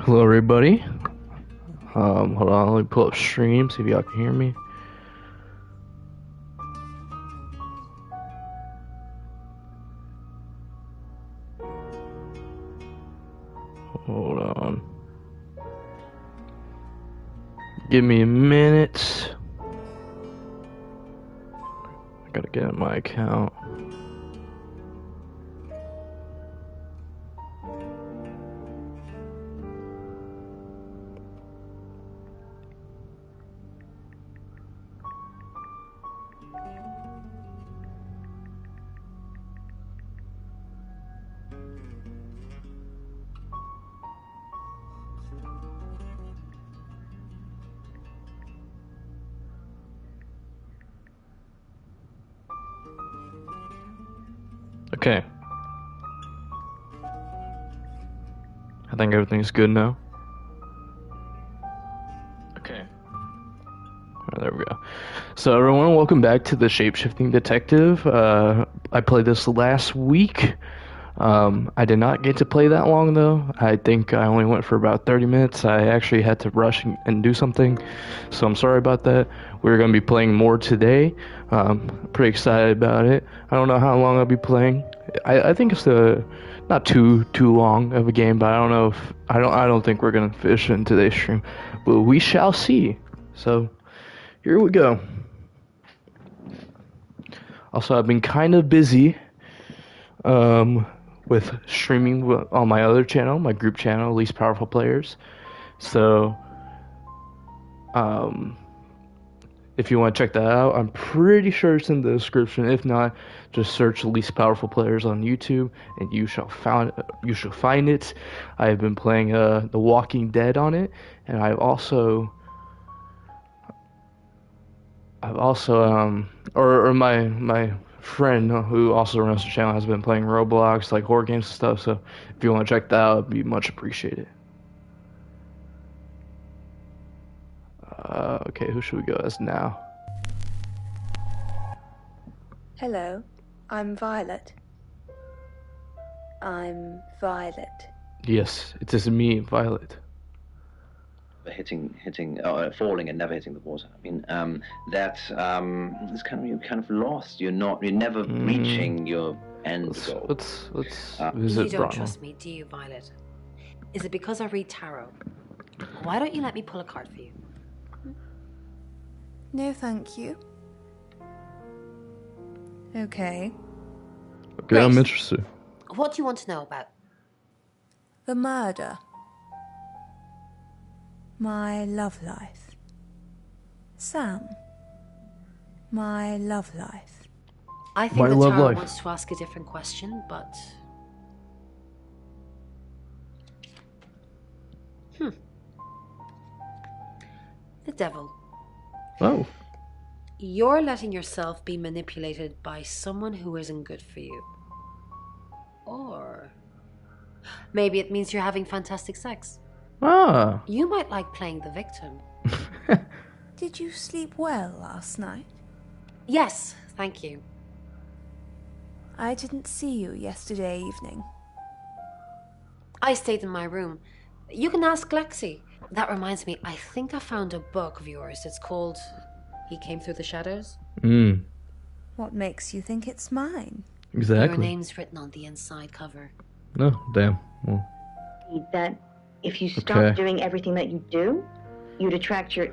Hello, everybody. Hold on, let me pull up stream, see if y'all can hear me. Hold on. Give me a minute. I gotta get in my account. Okay. I think everything's good now. Okay. Alright, there we go. So everyone, welcome back to the Shapeshifting Detective. I played this last week. I did not get to play that long though. I think I only went for about 30 minutes. I actually had to rush and do something, so I'm sorry about that. We're going to be playing more today. Pretty excited about it. I don't know how long I'll be playing. I think it's not too long of a game, but I don't know if I don't think we're going to finish in today's stream, but we shall see. So here we go. Also, I've been kind of busy with streaming on my other channel, my group channel, Least Powerful Players. So, if you want to check that out, I'm pretty sure it's in the description. If not, just search Least Powerful Players on YouTube, and you shall find it. I have been playing The Walking Dead on it, and my friend who also runs the channel has been playing Roblox, like horror games and stuff. So if you want to check that out, it'd be much appreciated. Okay, who should we go as now? Hello, I'm Violet. Yes, it is me, Violet. Falling and never hitting the water. I mean, it's you're kind of lost. You're never reaching your end goal. Let's visit You don't Brahma. trust me, do you, Violet? Is it because I read tarot? Why don't you let me pull a card for you? No, thank you. Okay. Okay, I'm interested. What do you want to know about? The murder. My love life. Sam. My love life. I think My the love tarot life. wants to ask a different question, but... The devil. Oh. You're letting yourself be manipulated by someone who isn't good for you. Or... maybe it means you're having fantastic sex. Ah. You might like playing the victim. Did you sleep well last night? Yes, thank you. I didn't see you yesterday evening. I stayed in my room. You can ask Lexi. That reminds me, I think I found a book of yours. It's called He Came Through the Shadows. What makes you think it's mine? Exactly. Your name's written on the inside cover. No, damn. Well, that if you stop doing everything that you do, you'd attract your...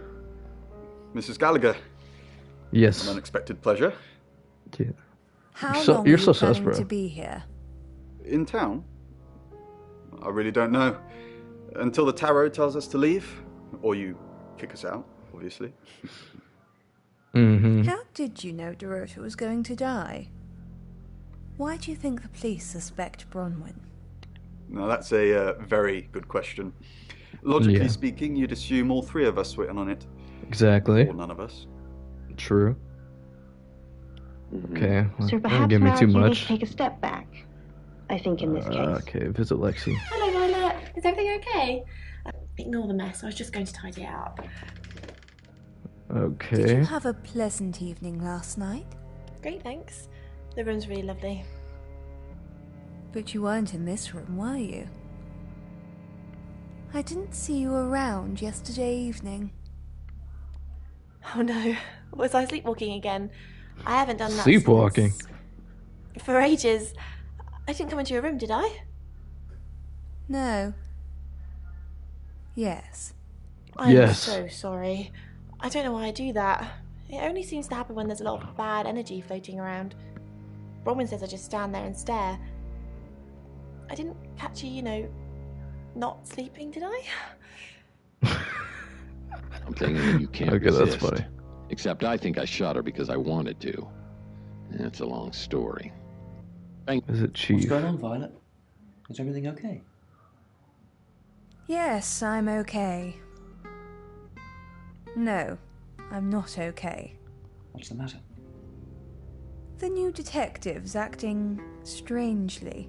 Mrs. Gallagher. yes. An unexpected pleasure. Yeah. How So- long you're are so you sus, planning bro. to be here? In town? I really don't know. Until the tarot tells us to leave. Or you kick us out, obviously. Mm-hmm. How did you know Dorota was going to die? Why do you think the police suspect Bronwyn? Now, that's a very good question. Logically Yeah. speaking, you'd assume all three of us were in on it. Exactly. Or none of us. True. Okay. Well, So don't perhaps give me now too you need much. to take a step back. I think in this case. Okay, visit Lexi. Hello, Violet. Is everything okay? Ignore the mess. I was just going to tidy it up. Okay. Did you have a pleasant evening last night? Great, thanks. The room's really lovely. But you weren't in this room, were you? I didn't see you around yesterday evening. Oh no, was I sleepwalking again? I haven't done that Sleepwalking? for ages. I didn't come into your room, did I? No. Yes. I'm Yes. so sorry. I don't know why I do that. It only seems to happen when there's a lot of bad energy floating around. Bronwyn says I just stand there and stare. I didn't catch you, not sleeping, did I? I'm thinking you can't Okay, resist. that's funny. Except I think I shot her because I wanted to. It's a long story. Is it Chief? What's going on, Violet? Is everything okay? Yes, I'm okay. No, I'm not okay. What's the matter? The new detective's acting strangely.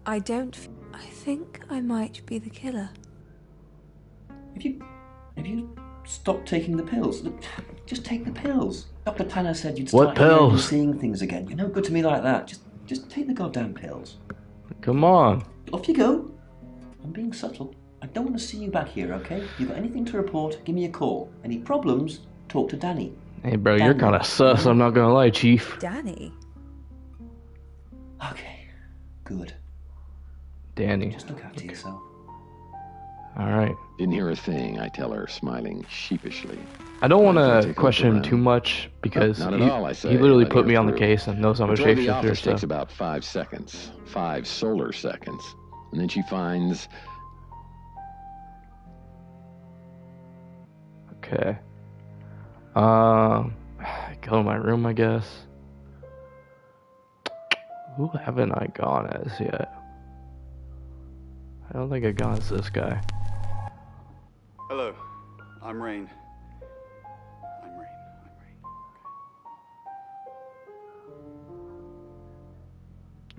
I think I might be the killer. Have you stopped taking the pills? Look, just take the pills. Dr. Tanner said you'd What start hearing and pills? seeing things again. You're no good to me like that. Just take the goddamn pills. Come on. Off you go. I'm being subtle. I don't want to see you back here, okay? If you've got anything to report, give me a call. Any problems, talk to Danny. Hey, bro, you're Danny. kind of sus. I'm not gonna lie, Chief. Danny? Okay, good. Danny. Just look after yourself. All right. Didn't hear a thing, I tell her, smoking sheepishly. I don't want Take a to look question him around. too much because Not at all, I say. he literally Let put her me on the through. case and knows I'm a Patrol the shapeshifter. office So takes about 5 seconds. 5 solar seconds. And then she finds... okay. Go to my room, I guess. Who haven't I gone as yet? I don't think I've gone as this guy. Hello, I'm Rain.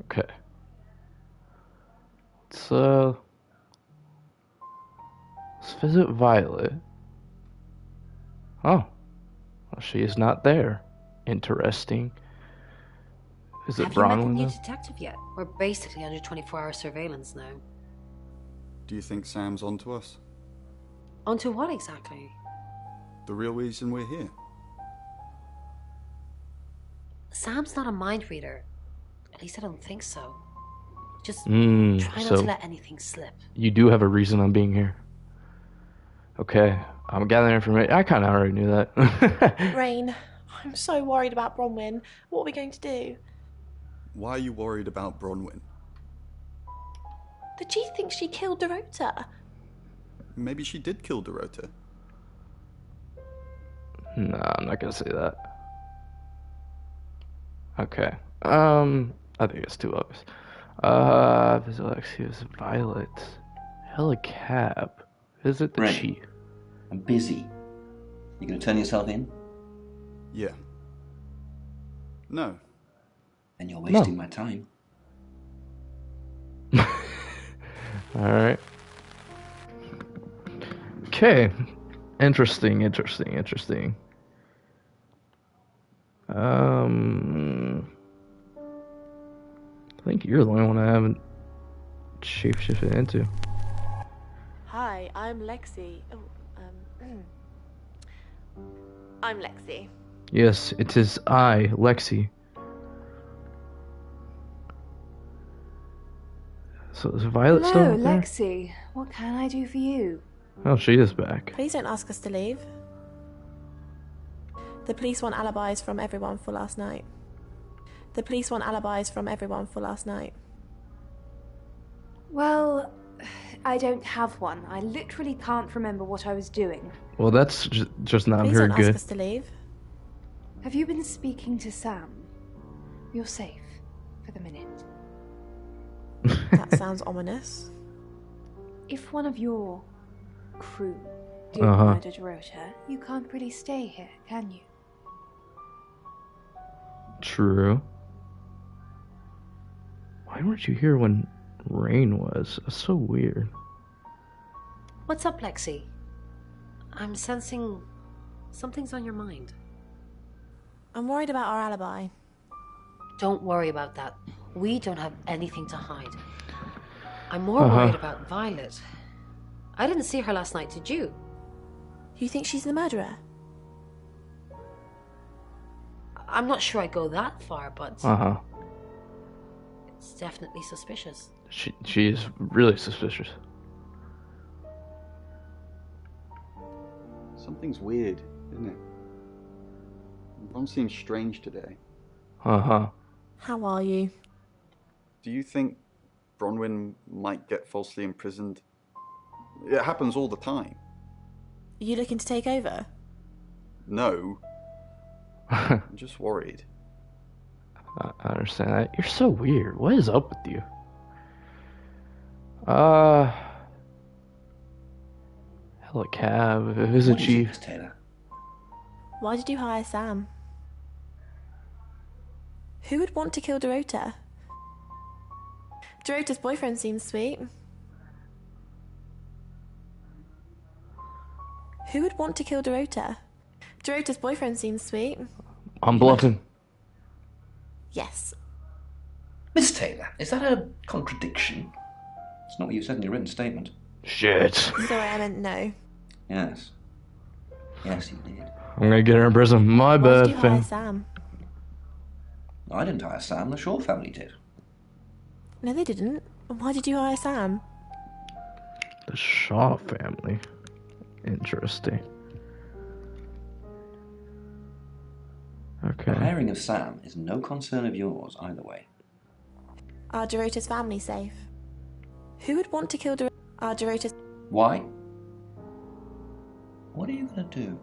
Okay. Let's visit Violet. Oh. Well, she is not there. Interesting. Is it Have you met the Bronwyn new though? detective yet? We're basically under 24-hour surveillance now. Do you think Sam's onto us? Onto what exactly? The real reason we're here? Sam's not a mind reader. At least I don't think so. Just try not so to let anything slip. you do have a reason I'm being here. Okay. I'm gathering information. I kind of already knew that. Rain, I'm so worried about Bronwyn. What are we going to do? Why are you worried about Bronwyn? The chief thinks she killed Dorota. Maybe she did kill Dorota. No, I'm not gonna say that. Okay. I think it's too obvious. Visit Alexius, Violet. Helicab. Visit the Right. chief. I'm busy. You gonna turn yourself in? Yeah. No. Then you're wasting my time. Alright. Okay. Interesting. I think you're the only one I haven't shapeshifted into. Hi, I'm Lexi. I'm Lexi. Yes, it is I, Lexi. So is Violet still Hello, up there? Lexi. What can I do for you? Oh, she is back. Please don't ask us to leave. The police want alibis from everyone for last night. Well, I don't have one. I literally can't remember what I was doing. Well, that's just not Please very don't ask good. us to leave. Have you been speaking to Sam? You're safe for the minute. That sounds ominous. If one of your crew did Uh-huh. murder Dorota, you can't really stay here, can you? True. Why weren't you here when Rain was? That's so weird. What's up, Lexi? I'm sensing something's on your mind. I'm worried about our alibi. Don't worry about that. We don't have anything to hide. I'm more worried about Violet. I didn't see her last night, did you? You think she's the murderer? I'm not sure I'd go that far, but it's definitely suspicious. She is really suspicious. Something's weird, isn't it? Ron seems strange today. How are you? Do you think Bronwyn might get falsely imprisoned? It happens all the time. Are you looking to take over? No. I'm just worried. I understand that. You're so weird. What is up with you? Hella cab. Visit What is it, chief. Miss Taylor? Why did you hire Sam? Who would want to kill Dorota? Dorota's boyfriend seems sweet. Who would want to kill Dorota? Dorota's boyfriend seems sweet. I'm bluffing. Yes. Miss Taylor, is that a contradiction? It's not what you said in your written statement. Shit. Sorry, I meant no. Yes. Yes, you did. I'm gonna get her in prison. My Why bad, did you hire fam. Sam? I didn't hire Sam, the Shaw family did. No, they didn't. Why did you hire Sam? The Shaw family. Interesting. Okay. The hiring of Sam is no concern of yours either way. Are Dorota's family safe? Who would want to kill Dorota? Are Dorota's... Why? What are you gonna do?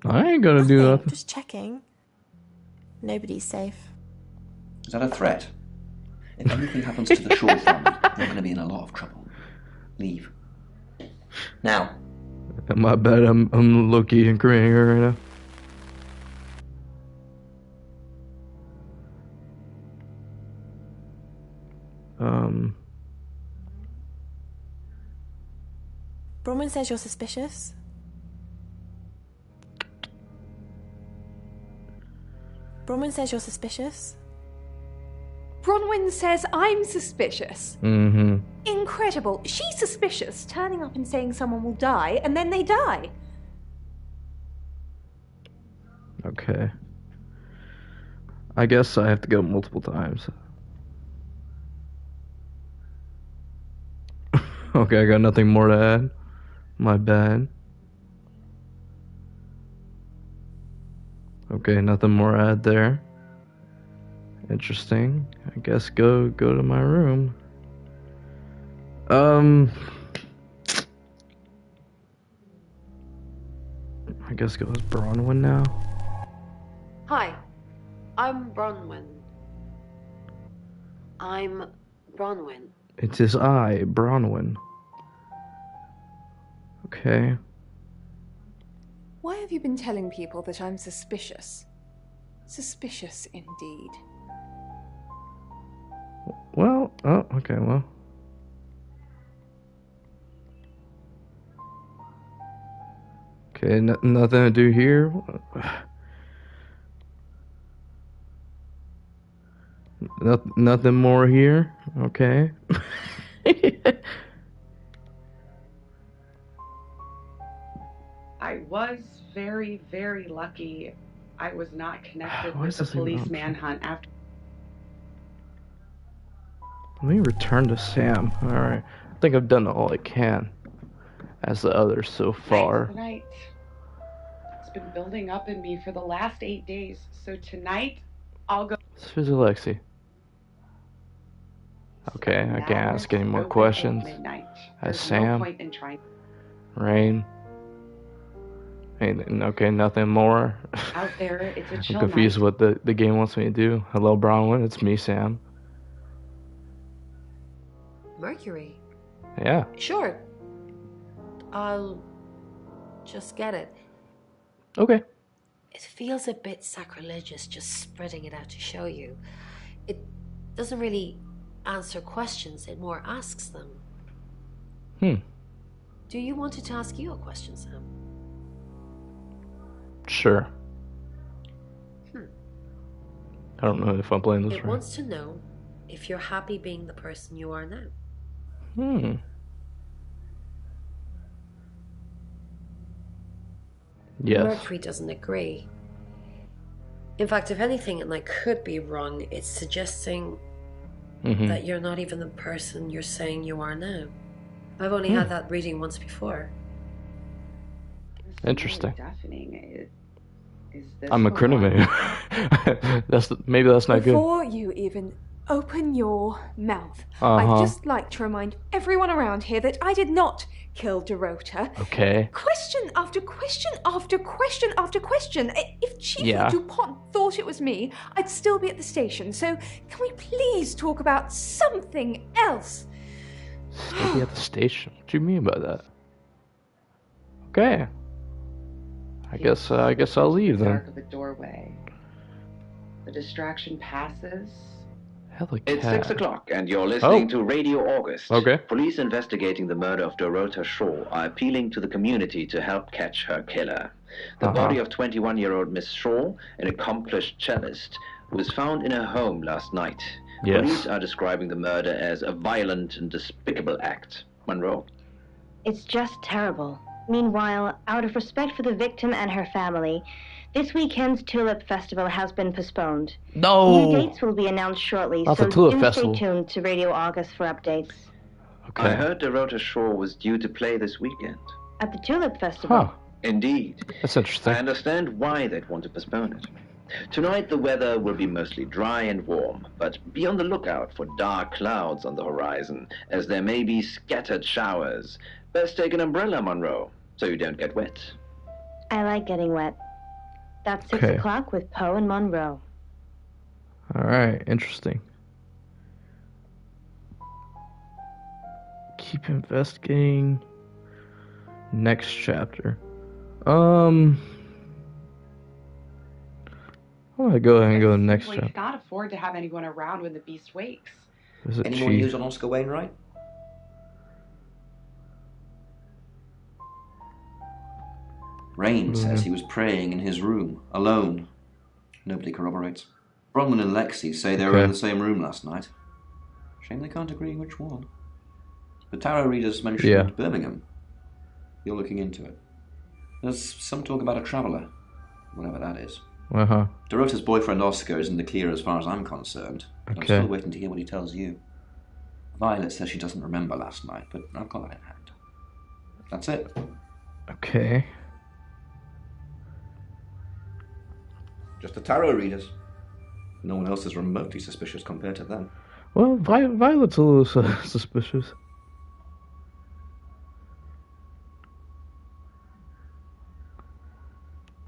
I ain't gonna do nothing. Just checking. Nobody's safe. Is that a threat? If anything happens to the Shaw family, they're gonna be in a lot of trouble. Leave. Now. My bad, I'm low-key agreeing her right now. Bronwyn says you're suspicious. Bronwyn says you're suspicious. Bronwyn says I'm suspicious. Mm-hmm. Incredible. She's suspicious, turning up and saying someone will die, and then they die. Okay. I guess I have to go multiple times. Okay, I got nothing more to add. My bad. Okay, nothing more to add there. Interesting. I guess go to my room. I guess go with Bronwyn now. Hi, I'm Bronwyn. It is I, Bronwyn. Okay. Why have you been telling people that I'm suspicious? Suspicious indeed. Well, oh, okay, well. Okay, nothing to do here. Nothing more here. Okay. I was very, very lucky I was not connected Why with is the this even police option? manhunt after. Let me return to Sam. Alright. I think I've done all I can. As the others so far. Tonight. It's been building up in me for the last 8 days. So tonight, I'll go. Let's visit Lexi. Okay, I can't ask any more questions. As Sam. No point in trying. Rain. Okay, nothing more. Out there, it's a chill I'm confused night. what the game wants me to do. Hello, Bronwyn. It's me, Sam. Mercury? Yeah. Sure. I'll just get it. Okay. It feels a bit sacrilegious just spreading it out to show you. It doesn't really answer questions, it more asks them. Do you want it to ask you a question, Sam? Sure. I don't know if I'm playing this It right. wants to know if you're happy being the person you are now. Yes. Mercury doesn't agree. In fact, if anything, and I could be wrong, it's suggesting that you're not even the person you're saying you are now. I've only had that reading once before. Interesting. Deafening. Is this I'm a crinoman. Maybe that's not good. Before you even open your mouth, I'd just like to remind everyone around here that I did not kill Dorota. Okay. Question after question after question after question. If Chief DuPont thought it was me, I'd still be at the station. So can we please talk about something else? Still be at the station? What do you mean by that? Okay. I guess I'll leave then. Dark of a doorway. The distraction passes. It's 6 o'clock, and you're listening to Radio August. Okay. Police investigating the murder of Dorota Shaw are appealing to the community to help catch her killer. The body of 21-year-old Miss Shaw, an accomplished cellist, was found in her home last night. Yes. Police are describing the murder as a violent and despicable act. Monroe. It's just terrible. Meanwhile, out of respect for the victim and her family, this weekend's Tulip Festival has been postponed. No! New dates will be announced shortly, Not so the Tulip do Festival. stay tuned to Radio August for updates. Okay. I heard Dorota Shaw was due to play this weekend. At the Tulip Festival? Huh. Indeed. That's interesting. I understand why they'd want to postpone it. Tonight the weather will be mostly dry and warm, but be on the lookout for dark clouds on the horizon, as there may be scattered showers. Best take an umbrella, Monroe, so you don't get wet. I like getting wet. That's 6 o'clock with Poe and Monroe. Alright, interesting. Keep investigating. Next chapter. I'm gonna go ahead and go to the next We chapter. cannot afford to have anyone around when the beast wakes. Anyone use on Oscar Wainwright? Rain says he was praying in his room, alone. Nobody corroborates. Bronwyn and Lexi say they were in the same room last night. Shame they can't agree which one. The tarot readers mentioned Birmingham. You're looking into it. There's some talk about a traveller, whatever that is. Dorota's boyfriend Oscar is in the clear as far as I'm concerned. But I'm still waiting to hear what he tells you. Violet says she doesn't remember last night, but I've got that in hand. That's it. Okay. Just the tarot readers. No one else is remotely suspicious compared to them. Well, Violet's a little suspicious.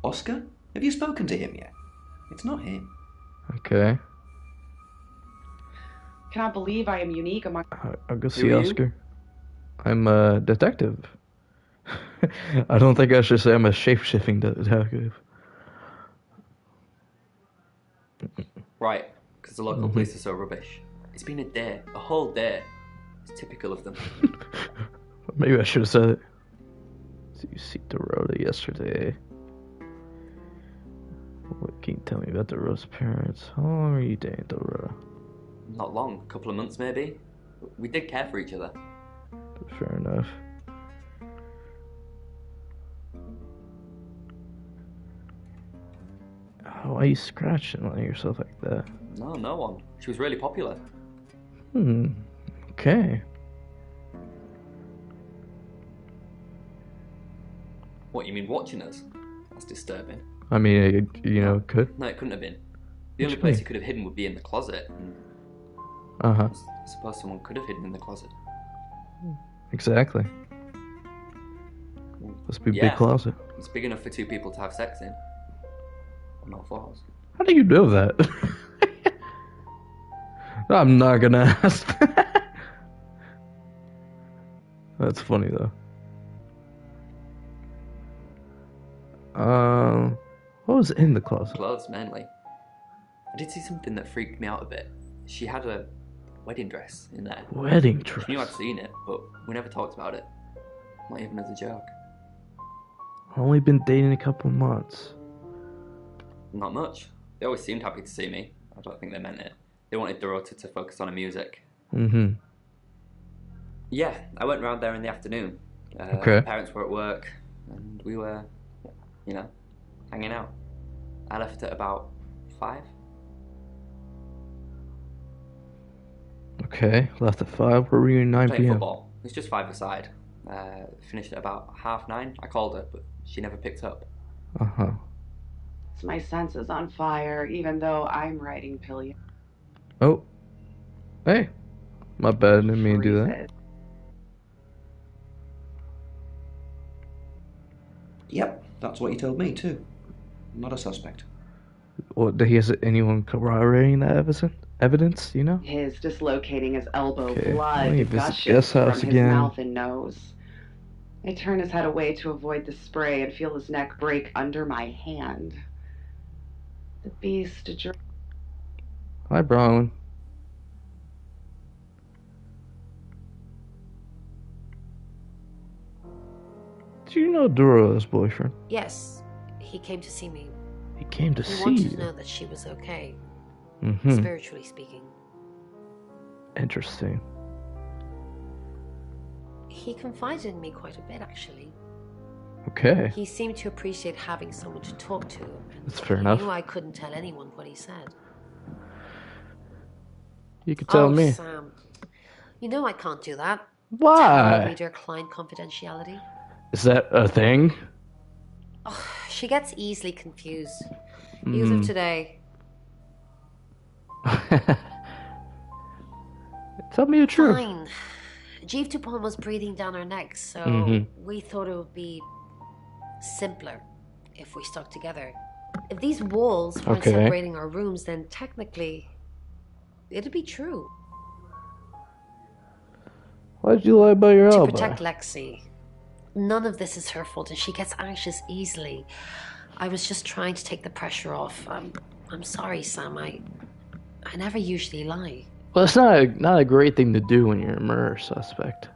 Oscar? Have you spoken to him yet? It's not him. Okay. Cannot believe I am unique among. I'll go see Oscar. I'm a detective. I don't think I should say I'm a shape-shifting detective. Right, because the local police are so rubbish. It's been a day, a whole day. It's typical of them. Maybe I should have said it. So you see Dorota yesterday. What can you tell me about Dorota's parents? How long are you dating Dorota? Not long, a couple of months maybe. We did care for each other. Fair enough. Why are you scratching on yourself like that? No one. She was really popular. Okay. What, you mean watching us? That's disturbing. I mean, it could. No, it couldn't have been. The only place he could have hidden would be in the closet. I suppose someone could have hidden in the closet. Exactly. Must be a big closet. It's big enough for two people to have sex in. Not for us. How do you know that? I'm not gonna ask. That's funny though. What was in the closet? Clothes, mainly. I did see something that freaked me out a bit. She had a wedding dress in there. Wedding dress? She knew I'd seen it, but we never talked about it. Not even as a joke. Only been dating a couple months. Not much. They always seemed happy to see me. I don't think they meant it. They wanted Dorota to focus on her music. You Yeah, I went round there in the afternoon. Okay. My parents were at work, and we were, hanging out. I left at about 5. Okay, left at 5. Where were you at 9 Playing p.m.? football. It's just 5-a-side. Finished at about 9:30. I called her, but she never picked up. Uh-huh. My sense is on fire, even though I'm writing pillion. Oh. Hey. My bad, didn't mean to do that. Yep, that's what he told me too. Not a suspect. What, he has anyone corroborating that evidence, you know? His dislocating his elbow, Okay. blood gushes from his mouth and nose. I turn his head away to avoid the spray and feel his neck break under my hand. The beast. Hi, Bronwyn. Do you know Doro's boyfriend? Yes, he came to see me. He came to see you? He wanted to know that she was okay. Spiritually speaking. Interesting. He confided in me quite a bit, actually. Okay. He seemed to appreciate having someone to talk to. That's fair enough. He knew I couldn't tell anyone what he said. You could tell me. Sam. You know I can't do that. Why? Reader-client confidentiality. Is that a thing? Oh, she gets easily confused. News of today. Tell me the truth. Fine. Jeeve Dupont was breathing down her neck, so we thought it would be simpler if we stuck together. If these walls weren't separating our rooms, then technically it'd be true. Why'd you lie about your elbow? To protect Lexi. None of this is her fault, and she gets anxious easily. I was just trying to take the pressure off. I'm sorry, Sam. I never usually lie. Well, it's not a great thing to do when you're a murder suspect.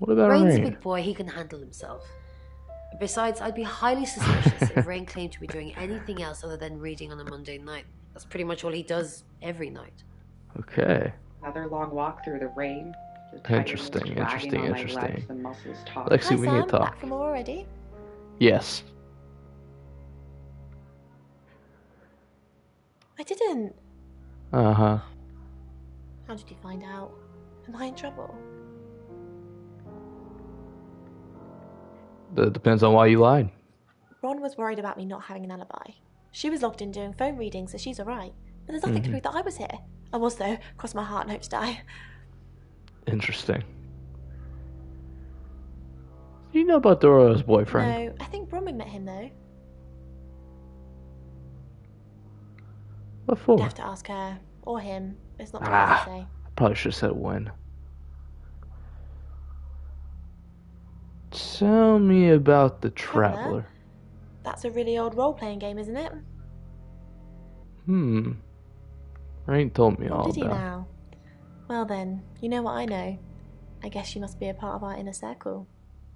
What about Rain's Rain? a big boy. He can handle himself. Besides, I'd be highly suspicious if Rain claimed to be doing anything else other than reading on a Monday night. That's pretty much all he does every night. Okay. Another long walk through the rain. Interesting. Lexi, we need to talk. Back from more already? Yes. I didn't. Uh-huh. How did you find out? Am I in trouble? That depends on why you lied. Ron was worried about me not having an alibi. She was locked in doing phone readings, so she's alright. But there's nothing to prove that I was here. I was, though. Cross my heart and hope to die. Interesting. Do you know about Doro's boyfriend? No, I think Bronwyn met him, though. What for? You'd have to ask her. Or him. It's not what to say. I probably should have said when. Tell me about the Traveler. That's a really old role-playing game, isn't it? Rain told me all Did he about. now? Well then, you know what I know. I guess you must be a part of our inner circle.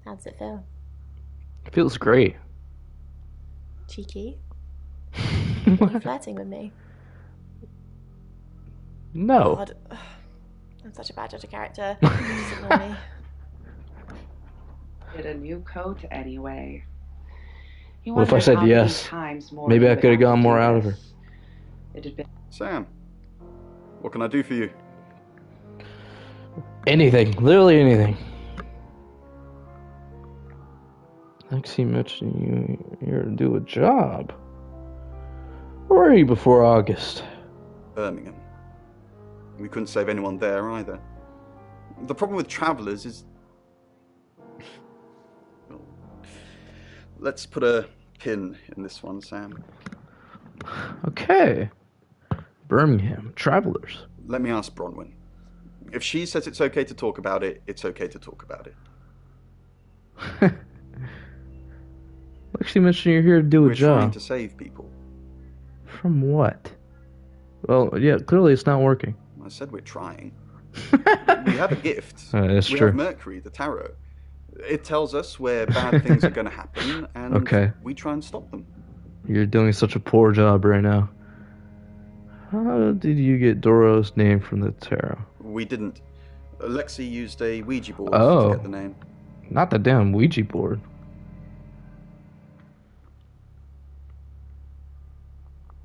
How does it feel? It feels great. Cheeky? Are you flirting with me? No. God. I'm such a bad judge of character. Just ignore me. Get a new coat anyway. What if I said yes? Maybe I could have gotten more out of her. Sam, what can I do for you? Anything. Literally anything. Lexi mentioned you here to do a job. Where were you before August? Birmingham. We couldn't save anyone there either. The problem with Travelers is... Well, let's put a pin in this one, Sam. Okay. Birmingham. Travelers. Let me ask Bronwyn. If she says it's okay to talk about it, it's okay to talk about it. Lexi mentioned you're here to do a job. We're trying to save people. From what? Well, yeah, clearly it's not working. I said we're trying. We have a gift. That's we true. have Mercury, the tarot. It tells us where bad things are going to happen, and we try and stop them. You're doing such a poor job right now. How did you get Doro's name from the tarot? We didn't. Lexi used a Ouija board Oh. to get the name. Not the damn Ouija board.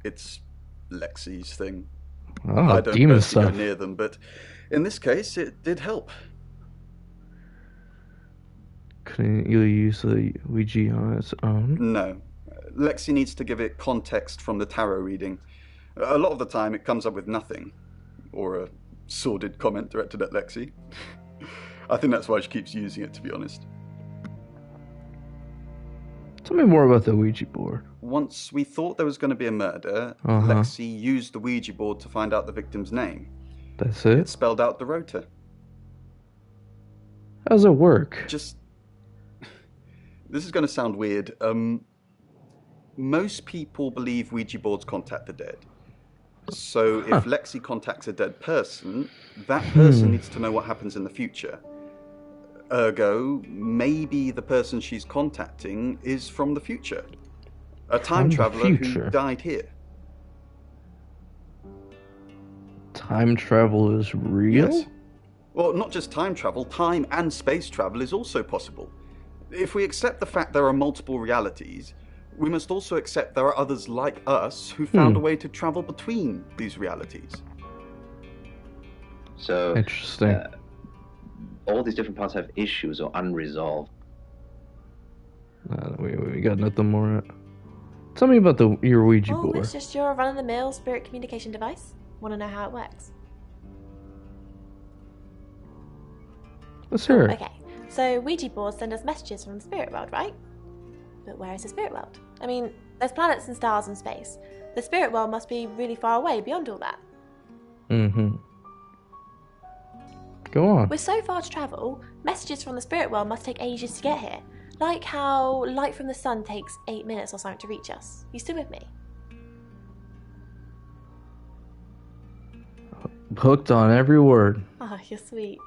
It's Lexi's thing. Oh, I don't demon personally stuff. go near them, but in this case, it did help. Couldn't you use the Ouija on its own? No. Lexi needs to give it context from the tarot reading. A lot of the time, it comes up with nothing. Or a sordid comment directed at Lexi. I think that's why she keeps using it, to be honest. Tell me more about the Ouija board. Once we thought there was going to be a murder, Lexi used the Ouija board to find out the victim's name. That's it? It spelled out the rota. How does it work? Just... This is going to sound weird. Most people believe Ouija boards contact the dead. So if Lexi contacts a dead person, that person needs to know what happens in the future. Ergo, maybe the person she's contacting is from the future. A time traveler who died here. Time travel is real? Yes. Well, not just time travel, time and space travel is also possible. If we accept the fact there are multiple realities, we must also accept there are others like us who found a way to travel between these realities. So, interesting. All these different parts have issues or unresolved. We got nothing more. Tell me about your Ouija board. It's just your run-of-the-mill spirit communication device. Want to know how it works? Let's hear it. Okay, so Ouija boards send us messages from the spirit world, right? But where is the spirit world? I mean, there's planets and stars in space. The spirit world must be really far away beyond all that. Mm-hmm. Go on. With so far to travel, messages from the spirit world must take ages to get here. Like how light from the sun takes 8 minutes or something to reach us. You still with me? Hooked on every word. Oh, you're sweet.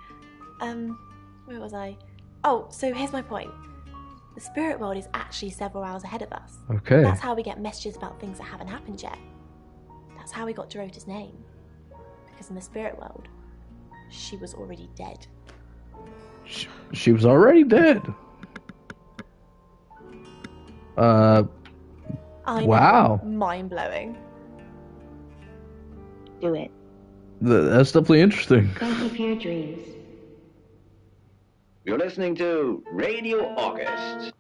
Where was I? Oh, so here's my point. The spirit world is actually several hours ahead of us. Okay. That's how we get messages about things that haven't happened yet. That's how we got Dorota's name. Because in the spirit world, she was already dead. She was already dead. Wow. Mind-blowing. Do it. That's definitely interesting. Thank you for your dreams. You're listening to Radio August.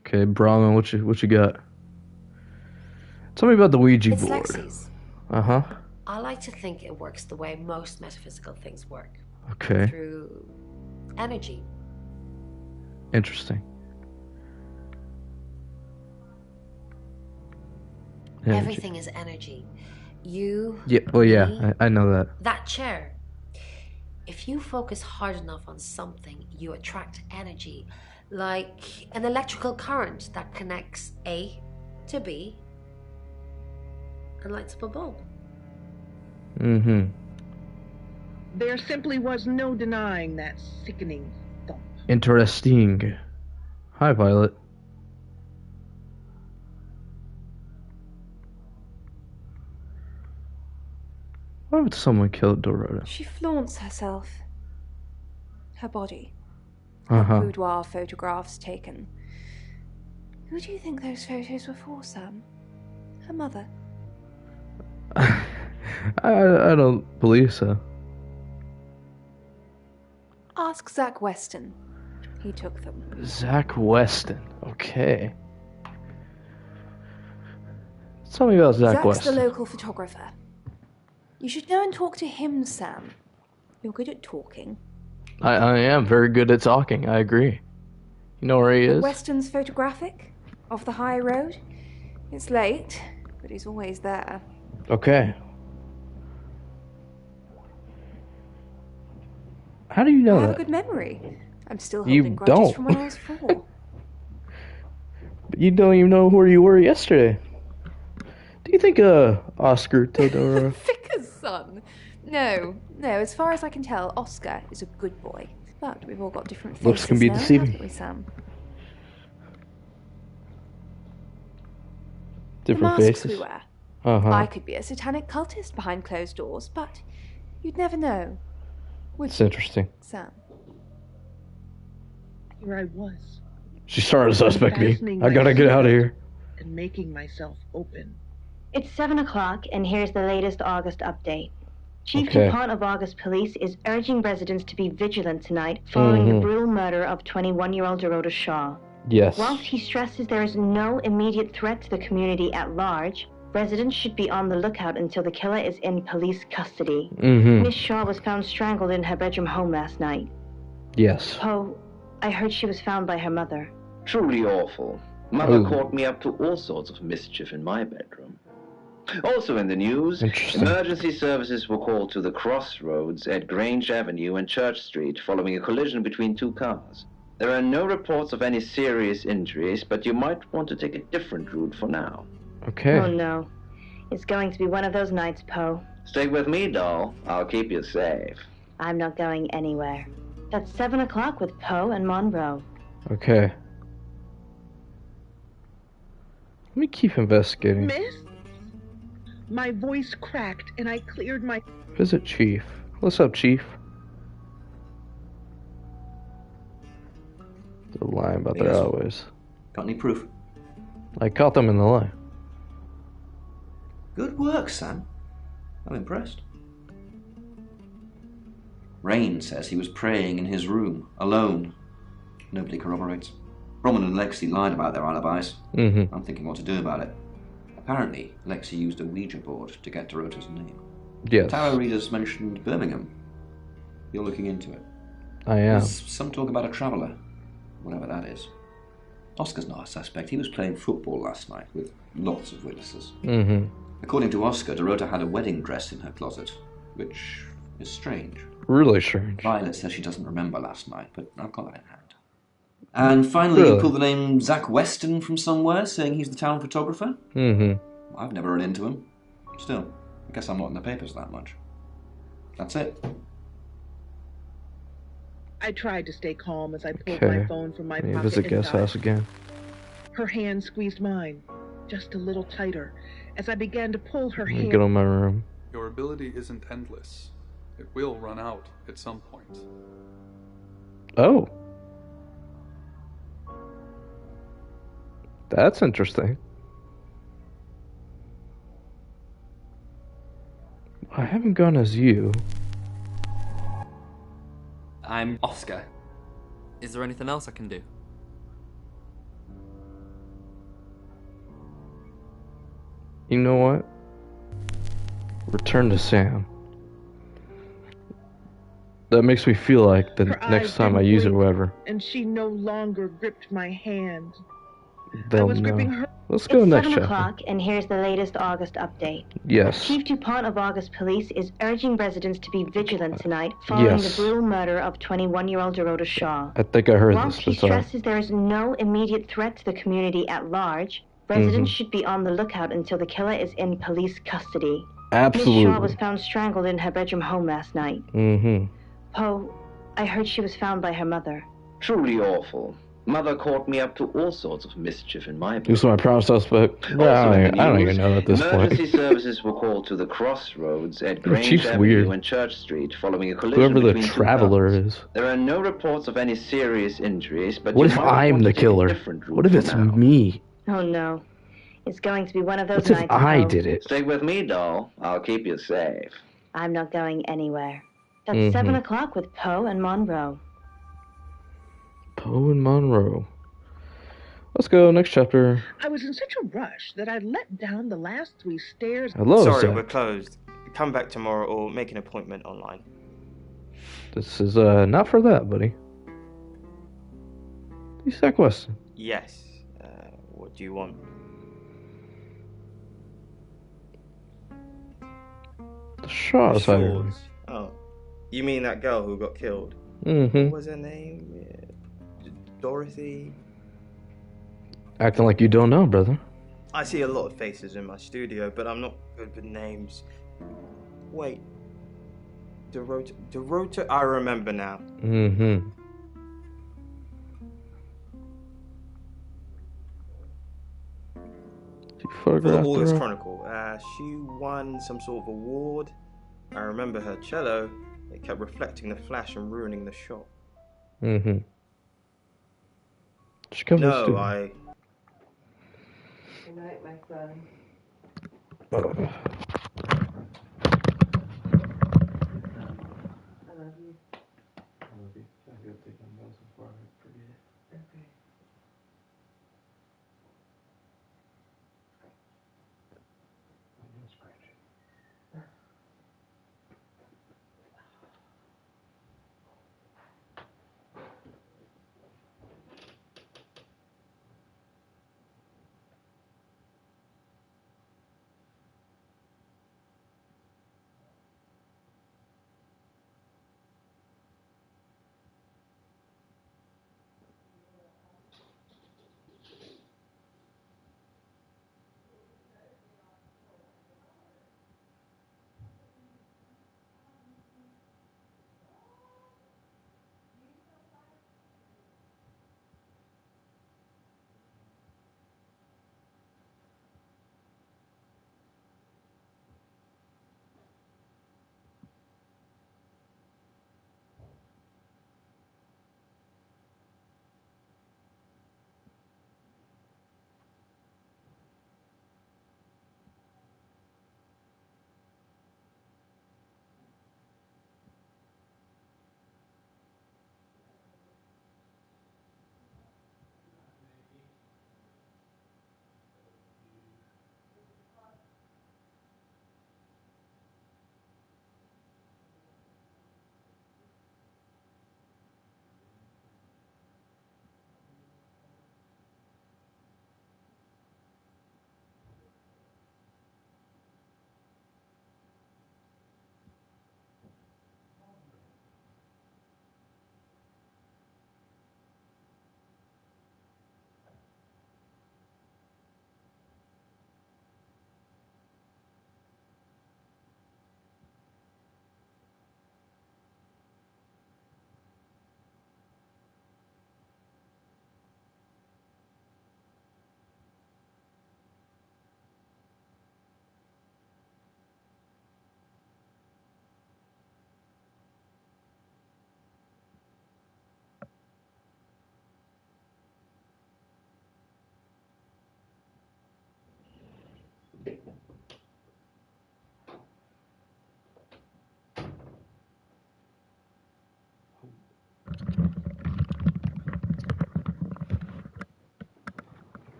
Okay, Brahman, what you got? Tell me about the Ouija board. Lexi's. Uh-huh. I like to think it works the way most metaphysical things work. Okay. Through energy. Interesting. Everything is energy. You. Yeah. Well, yeah. I know that. That chair. If you focus hard enough on something, you attract energy, like an electrical current that connects A to B and lights up a bulb. Mm-hmm. There simply was no denying that sickening thump. Interesting. Hi, Violet. Why would someone kill Dorota? She flaunts herself. Her body. Uh-huh. Boudoir photographs taken. Who do you think those photos were for, Sam? Her mother? I don't believe so. Ask Zach Weston. He took them. Zach Weston. Okay. Tell me about Zach Zach's Weston. the local photographer. You should go and talk to him, Sam. You're good at talking. I am very good at talking. I agree. You know where he is? Weston's photographic? Off the high road? It's late, but he's always there. Okay. How do you know I have that? a good memory. I'm still You holding grudges don't. from when I was 4. But you don't even know where you were yesterday. Do you think Oscar Todoro? Vicar's son? No, as far as I can tell, Oscar is a good boy. But we've all got different faces Looks can be now, deceiving. haven't we, Sam? Different the masks faces. we wear. Uh-huh. I could be a satanic cultist behind closed doors, but you'd never know. It's interesting. Sam. Here I was. She started to suspect me. I gotta get out of here. And making myself open. It's 7 o'clock, and here's the latest August update. Chief Okay. DuPont of August Police is urging residents to be vigilant tonight following the brutal murder of 21-year-old Dorota Shaw. Yes. Whilst he stresses there is no immediate threat to the community at large, residents should be on the lookout until the killer is in police custody. Miss Shaw was found strangled in her bedroom home last night. Yes. Poe, I heard she was found by her mother. Truly awful. Mother caught me up to all sorts of mischief in my bedroom. Also in the news, emergency services were called to the crossroads at Grange Avenue and Church Street following a collision between two cars. There are no reports of any serious injuries, but you might want to take a different route for now. Okay. Oh no. It's going to be one of those nights, Poe. Stay with me, doll. I'll keep you safe. I'm not going anywhere. That's 7 o'clock with Poe and Monroe. Okay. Let me keep investigating. Miss? My voice cracked and I cleared my... Visit Chief. What's up, Chief? They're lying about their always. Got any proof? I caught them in the lie. Good work, Sam. I'm impressed. Rain says he was praying in his room, alone. Nobody corroborates. Bromman and Lexi lied about their alibis. I'm thinking what to do about it. Apparently, Lexi used a Ouija board to get Dorota's name. Yes. Tarot readers mentioned Birmingham. You're looking into it. I am. There's some talk about a traveller, whatever that is. Oscar's not a suspect. He was playing football last night with lots of witnesses. According to Oscar, Dorota had a wedding dress in her closet, which is strange. Really strange. Violet says she doesn't remember last night, but I've got that in hand. And finally, you pulled the name Zach Weston from somewhere, saying he's the town photographer? I've never run into him. Still, I guess I'm not in the papers that much. That's it. I tried to stay calm as I pulled my phone from my pocket. Visit guest house again. Her hand squeezed mine, just a little tighter, as I began to pull her hand. Get on my room. Your ability isn't endless. It will run out at some point. Oh. That's interesting. I haven't gone as you. I'm Oscar. Is there anything else I can do? You know what? Return to Sam. That makes me feel like the next time I use it or whatever, and she no longer gripped my hand. they'll know. Let's go next 7 chapter. o'clock, and here's the latest August update. Yes. Chief DuPont of August Police is urging residents to be vigilant tonight following the brutal murder of 21-year-old Dorota Shaw. I think I heard Whilst this. he stresses there is no immediate threat to the community at large, residents should be on the lookout until the killer is in police custody. Absolutely. Miss Shaw was found strangled in her bedroom home last night. Poe, I heard she was found by her mother. Truly awful. Mother caught me up to all sorts of mischief in my bedroom. Who's my prime suspect? I don't even know at this point. Emergency services were called to the crossroads at Grange Chief's Avenue weird. and Church Street following a collision Whoever the between two traveler cars. is. There are no reports of any serious injuries, but What you if might I'm want the to take a killer? different route What if for it's now. me? Oh no. It's going to be one of those What if nights. I Poe. did it? Stay with me, doll. I'll keep you safe. I'm not going anywhere. That's 7 o'clock with Poe and Monroe. Poe and Monroe. Let's go, next chapter. I was in such a rush that I let down the last 3 stairs. Hello, Sorry, Zach. we're closed. Come back tomorrow or make an appointment online. This is not for that, buddy. He's Zach Weston. Yes. What do you want? The Shaw's hired. Shaws. Oh. You mean that girl who got killed? Mm-hmm. What was her name? Dorothy? Acting like you don't know, brother. I see a lot of faces in my studio, but I'm not good with names. Wait. Dorota? I remember now. Mm-hmm. For the Hallers Chronicle. She won some sort of award. I remember her cello. It kept reflecting the flash and ruining the shot. Mm-hmm. Just come to the No, studio. I... Good night, my son. Oh. I love you. I love you. I gotta take my medicine before I forget it. Okay.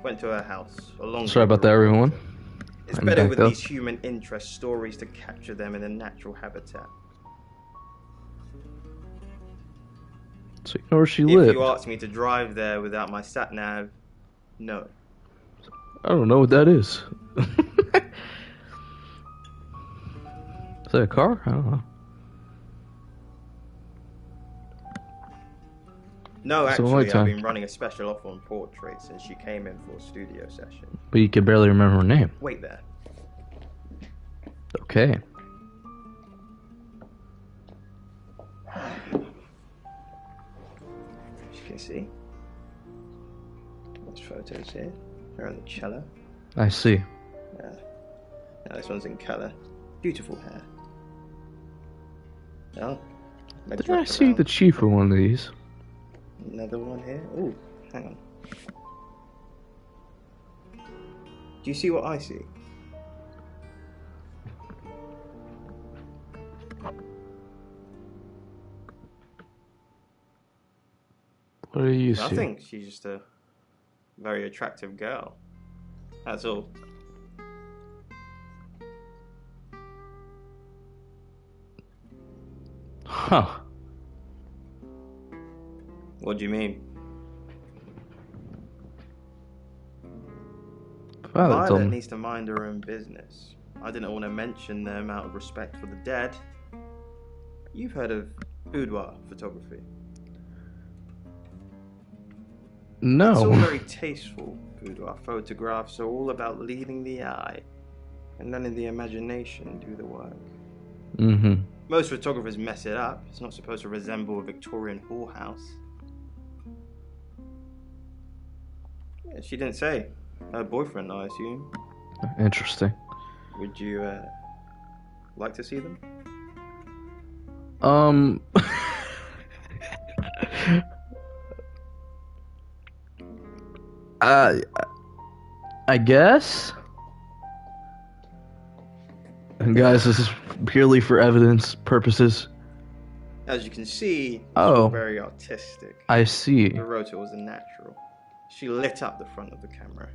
Went to her house. Sorry about that, everyone. It's I'm better back, with though. these human interest stories to capture them in a natural habitat. So you know where she If lived? you asked me to drive there without my sat-nav, no. I don't know what that is. Is that a car? I don't know. No, It's the only actually, I've time. been running a special offer on portraits since she came in for a studio session. But you could barely remember her name. Wait there. Okay. As you can see, there's photos here. Her on the cello. I see. Yeah. Now this one's in colour. Beautiful hair. Oh, Didn't I see the chief of one of these? Another one here. Oh, hang on. Do you see what I see? What do you see? Nothing. She's just a very attractive girl. That's all. Huh. What do you mean? Violet needs to mind her own business. I didn't want to mention them out of respect for the dead. You've heard of boudoir photography? No. It's all very tasteful. Boudoir photographs are all about leading the eye and letting the imagination do the work. Mm-hmm. Most photographers mess it up. It's not supposed to resemble a Victorian whorehouse. Yeah, she didn't say. Her boyfriend, I assume. Interesting. Would you Like to see them? I guess. And guys, this is purely for evidence purposes. As you can see, it's all very artistic. I see. The rotor was a natural. She lit up the front of the camera.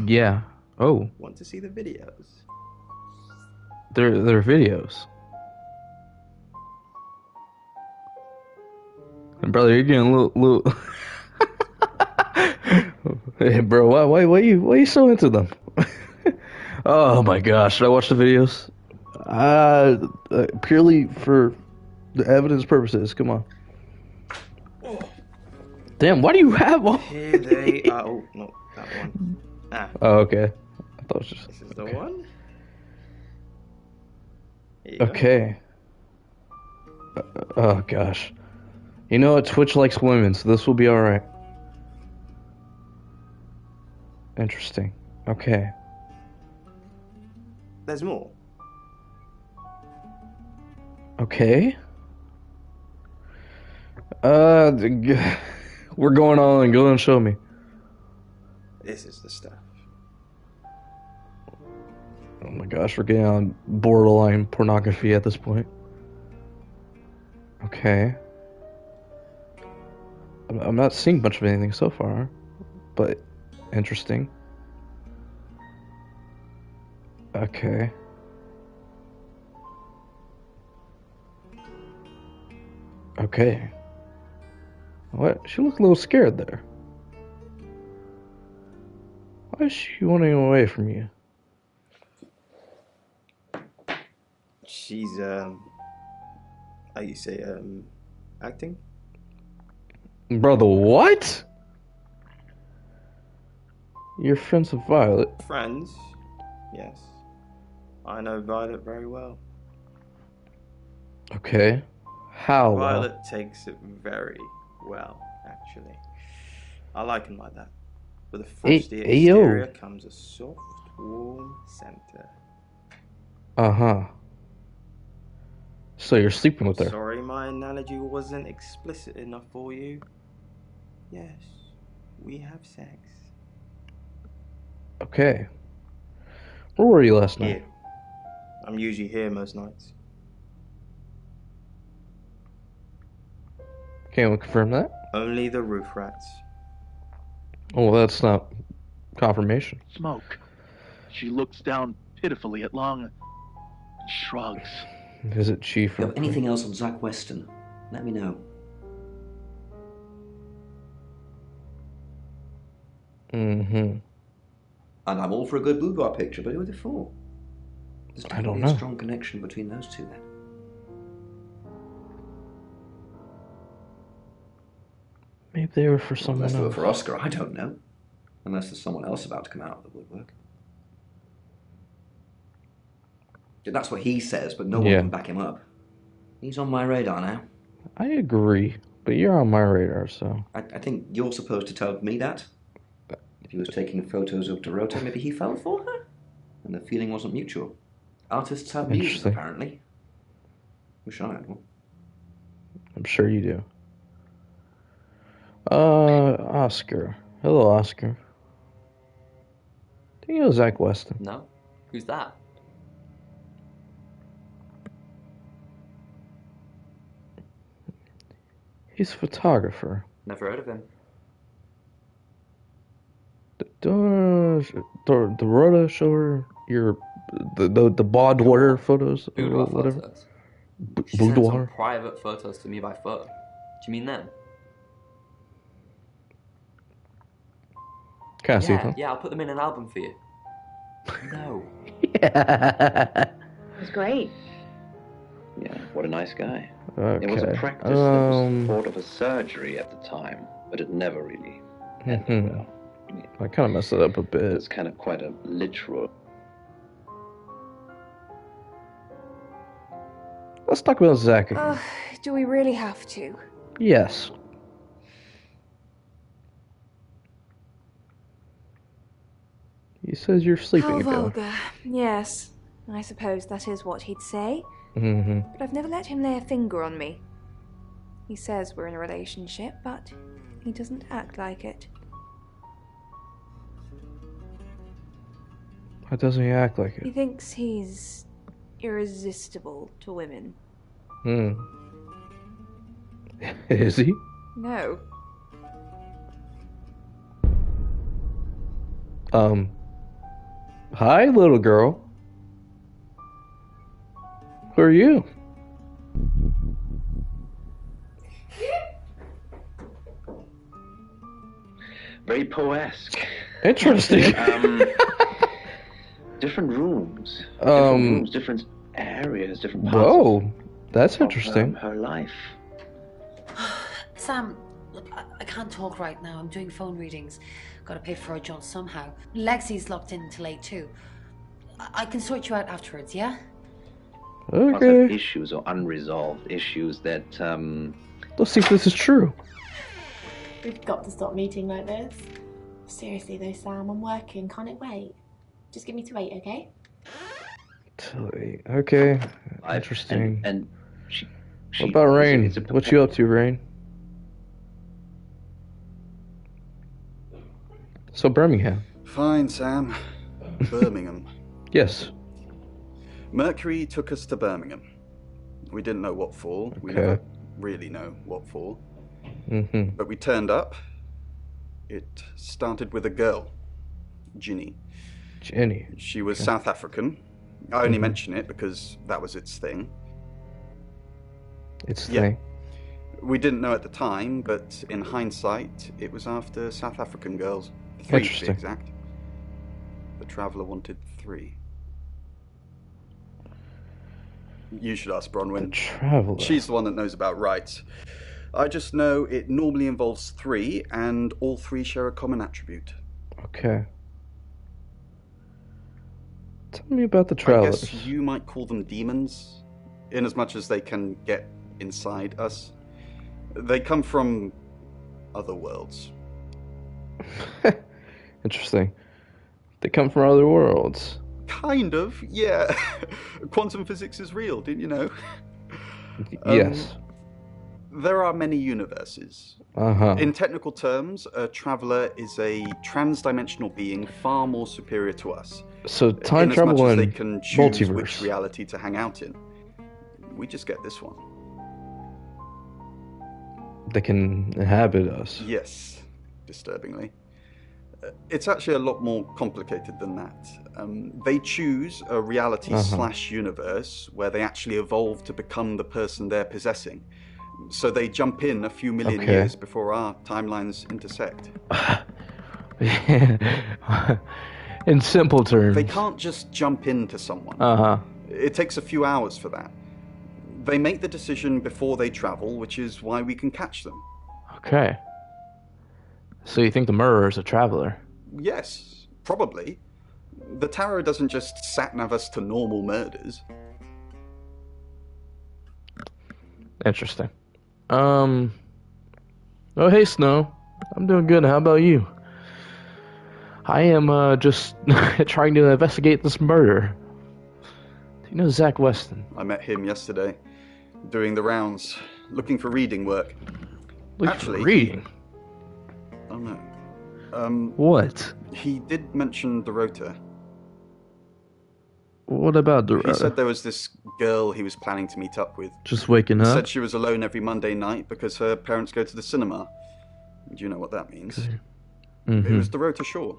Yeah. Oh. Want to see the videos? They're videos. And brother, you're getting a little. Hey, bro, why you so into them? Oh my gosh, should I watch the videos? Purely for the evidence purposes. Come on. Damn, why do you have all? Here they are. Oh no, that one. Ah. Oh, okay. I thought it was just. This is the one. Okay. Oh gosh. You know what? Twitch likes women, so this will be alright. Interesting. Okay. There's more. Okay. We're going on and go and show me. This is the stuff. Oh my gosh, we're getting on borderline pornography at this point. Okay. I'm not seeing much of anything so far, but interesting. Okay. Okay. What? She looked a little scared there. Why is she running away from you? She's how you say acting? Brother, what? You're friends with Violet. Friends? Yes. I know Violet very well. Okay. How? Violet takes it very well, actually. I like him like that. With a frosty exterior comes a soft, warm center. Uh-huh. So you're sleeping with her? Sorry my analogy wasn't explicit enough for you. Yes, we have sex. Okay. Where were you last night? Here. I'm usually here most nights. Can we confirm that? Only the roof rats. Oh, well, that's not confirmation. Smoke. She looks down pitifully at Long and shrugs. Visit Chief. If you have anything else on Zach Weston, let me know. Mm-hmm. And I'm all for a good boudoir picture, but who are they for? There's I don't definitely know. a strong connection between those two then. Maybe they were for someone Unless they were else. for Oscar, I don't know. Unless there's someone else about to come out of the woodwork. That's what he says, but no one can back him up. He's on my radar now. I agree, but you're on my radar, so... I think you're supposed to tell me that. If he was taking photos of Dorota, maybe he fell for her? And the feeling wasn't mutual. Artists have muses, apparently. Wish I had one. I'm sure you do. Oscar. Hello, Oscar. Do you know Zach Weston? No. Who's that? He's a photographer. Never heard of him. Dorota, show her your the boudoir photos or Boudoir whatever. photos. She sent Boudoir. some private photos to me by phone. Do you mean them? Can I see them? Yeah, I'll put them in an album for you. No. Yeah. It's great. Yeah, what a nice guy. Okay. It was a practice that was thought of as surgery at the time, but it never really ended well. I kind of messed it up a bit. It's kind of quite a literal. Let's talk about Zach again. Do we really have to? Yes. He says you're sleeping How together. vulgar. Yes. I suppose that is what he'd say. Mm-hmm. But I've never let him lay a finger on me. He says we're in a relationship, but he doesn't act like it. Why doesn't he act like He it? thinks he's irresistible to women. Is he? No. Hi, little girl. Who are you? Very poesque. Interesting. Different rooms. Different areas, different parts. Whoa, that's interesting. Her life. Sam, look, I can't talk right now. I'm doing phone readings. Gotta pay for a job somehow. Lexi's locked in till 8 too. I can sort you out afterwards, yeah? Lots of issues or unresolved issues that, Let's see if this is true. We've got to stop meeting like this. Seriously though, Sam, I'm working. Can't it wait? Just give me to 8, okay? Till 8. Okay. Interesting. And what about Rain? What you up to, Rain? So Birmingham. Fine, Sam. Birmingham. Yes. Mercury took us to Birmingham. We didn't know what for. We never really know what for. Mm-hmm. But we turned up. It started with a girl, Ginny. Ginny. She was South African. I only mention it because that was its thing. Its thing. We didn't know at the time, but in hindsight, it was after South African girls. 3 to be exact. The Traveller wanted 3. You should ask Bronwyn. The Traveller. She's the one that knows about rights. I just know it normally involves 3, and all 3 share a common attribute. Okay. Tell me about the Travelers. I guess you might call them demons, in as much as they can get inside us. They come from other worlds. Interesting. They come from other worlds. Kind of, yeah. Quantum physics is real, didn't you know? Yes. There are many universes. In technical terms, a traveller is a trans-dimensional being far more superior to us. So time travel and they can choose multiverse. which reality to hang out in. We just get this one. They can inhabit us. Yes, disturbingly. It's actually a lot more complicated than that. They choose a reality / universe where they actually evolve to become the person they're possessing. So they jump in a few million years before our timelines intersect. In simple terms. They can't just jump into someone. It takes a few hours for that. They make the decision before they travel, which is why we can catch them. Okay. So you think the murderer is a traveler? Yes, probably. The tarot doesn't just sat-nav us to normal murders. Interesting. Oh, hey, Snow. I'm doing good. How about you? I am just trying to investigate this murder. Do you know Zach Weston? I met him yesterday, doing the rounds, looking for reading work. Actually, reading? Oh, no. What? He did mention Dorota. What about Dorota? He said there was this girl he was planning to meet up with. Just waking up? Said she was alone every Monday night because her parents go to the cinema. Do you know what that means? It was Dorota Shaw.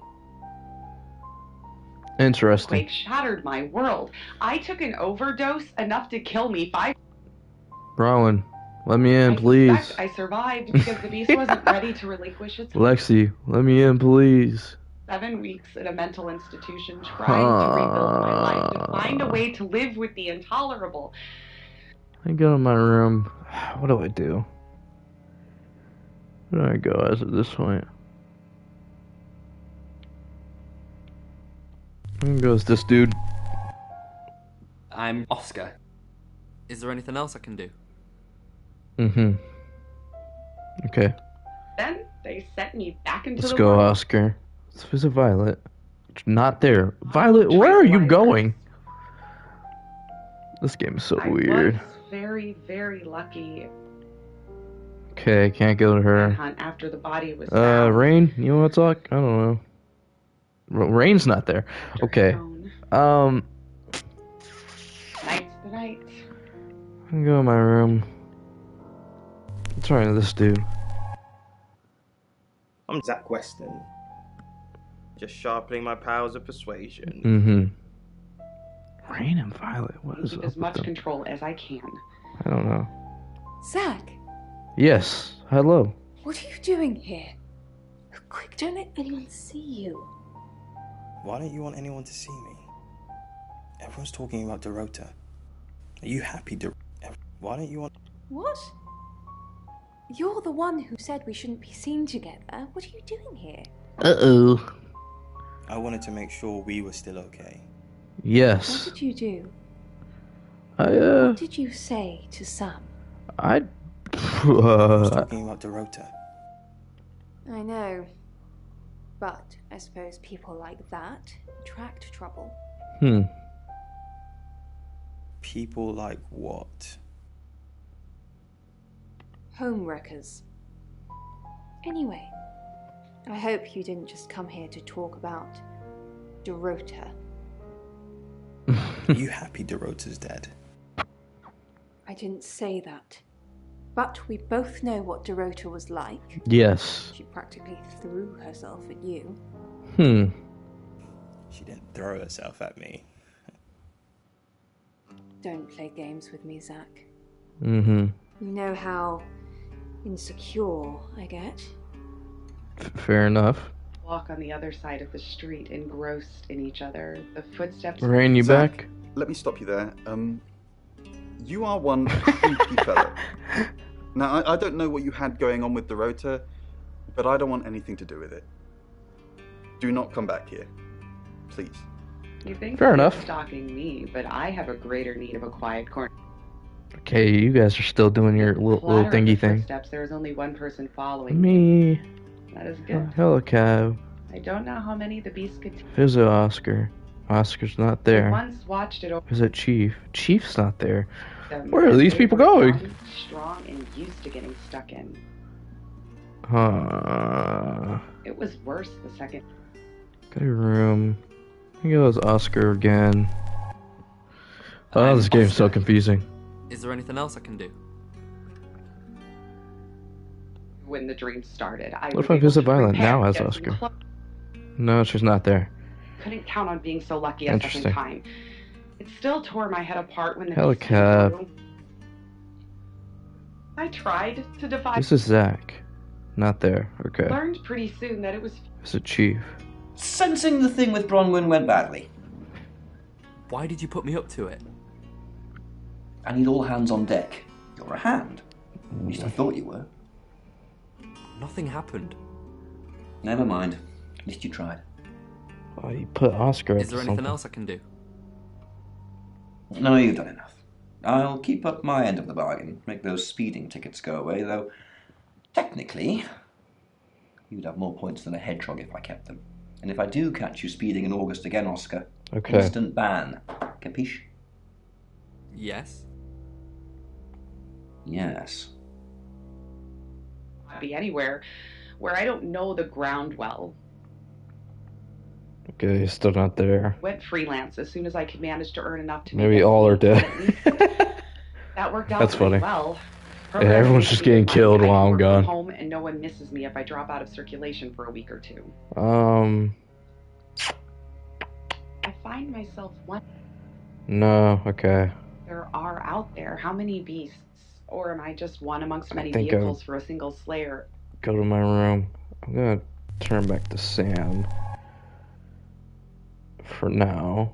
Interesting. Quake shattered my world. I took an overdose enough to kill me 5. Rowan, let me in, please. I survived because the beast wasn't ready to relinquish its Lexi, let me in, please. 7 weeks in a mental institution trying to rebuild my life, to find a way to live with the intolerable. I go to my room. What do I do? Where do I go as of this point? Where goes this dude? I'm Oscar. Is there anything else I can do? Okay. Then they sent me back into Let's the go, world. Oscar. Let's visit Violet. Not there. Violet, where are you going? This game is so I weird. was very, very lucky. Okay, can't go to her. Hunt after the body was found. Rain, you want to talk? I don't know. Rain's not there. Okay. Night's the night. I can go in my room. What's wrong with this dude? I'm Zach Weston. Just sharpening my powers of persuasion. Mm-hmm. Rain and Violet, what is Keep up as much with them? control as I can. I don't know. Zach, Yes, hello. what are you doing here? Quick, don't let anyone see you. Why don't you want anyone to see me? Everyone's talking about Dorota. Are you happy, Why don't you want... What? You're the one who said we shouldn't be seen together. What are you doing here? Uh-oh. I wanted to make sure we were still okay. Yes. What did you do? What did you say to Sam? I was talking about Dorota. I know. But I suppose people like that attract trouble. People like what? Homewreckers. Anyway, I hope you didn't just come here to talk about Dorota. Are you happy Dorota's dead? I didn't say that. But we both know what Dorota was like. Yes. She practically threw herself at you. She didn't throw herself at me. Don't play games with me, Zach. Mm-hmm. You know how insecure I get. Fair enough. Walk on the other side of the street, engrossed in each other. The footsteps. Rain, you Zach, back? Let me stop you there. You are one creepy fellow. Now, I don't know what you had going on with Dorota, but I don't want anything to do with it. Do not come back here. Please. You think Fair you're enough. stalking me, but I have a greater need of a quiet corner. Okay, you guys are still doing your little Clatter of the thingy thing. footsteps, there is only one person following Me. That is good. Hello, Cav. I don't know how many the beast could take. Who's Oscar? Oscar's not I there. once watched it over Is it Chief? Chief's not there. them, Where are and these they people were going? young, strong and used to getting stuck in. It was worse the second. Go to your room. I think it was Oscar again. Oh, this game's so confusing. Is there anything else I can do? When the dream started, I What was if I able visit to Violet prepare, now as get some Oscar? clothes. No, she's not there. Couldn't count on being so lucky a second Interesting. time. It still tore my head apart when the Hello, beast came Cap. through. I tried to defy. This is Zach. Not there. Okay. Learned pretty soon that it was Is it Chief? Sensing the thing with Bronwyn went badly. Why did you put me up to it? I need all hands on deck. You're a hand. At least I thought you were. Nothing happened. Never mind. At least you tried. Oh, you put Oscar. Is there anything else I can do? No, you've done enough. I'll keep up my end of the bargain. Make those speeding tickets go away, though technically you'd have more points than a hedgehog if I kept them. And if I do catch you speeding in August again, Oscar, Okay. instant ban. Capiche? Yes. Yes. be anywhere where I don't know the ground well. Okay, he's still not there. Went freelance as soon as I could manage to earn enough to Maybe make all are dead. that worked out That's pretty funny. well. Yeah, everyone's just getting killed I while I'm work from gone. home and no one misses me if I drop out of circulation for a week or two. I find myself wondering No, okay. there are out there. How many beasts? Or am I just one amongst many think vehicles for a single slayer? Go to my room. I'm gonna turn back to Sam. For now.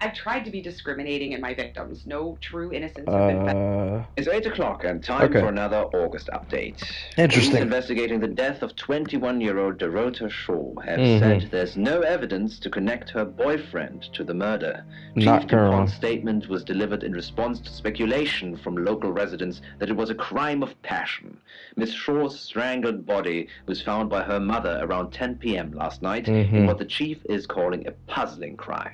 I've tried to be discriminating in my victims. No true innocents have been found. It's 8 o'clock and time Okay. for another August update. Interesting. Police investigating the death of 21-year-old Dorota Shaw have Mhm. said there's no evidence to connect her boyfriend to the murder. Not Chief girl. DuPont's statement was delivered in response to speculation from local residents that it was a crime of passion. Miss Shaw's strangled body was found by her mother around 10 p.m. last night in Mhm. what the chief is calling a puzzling crime.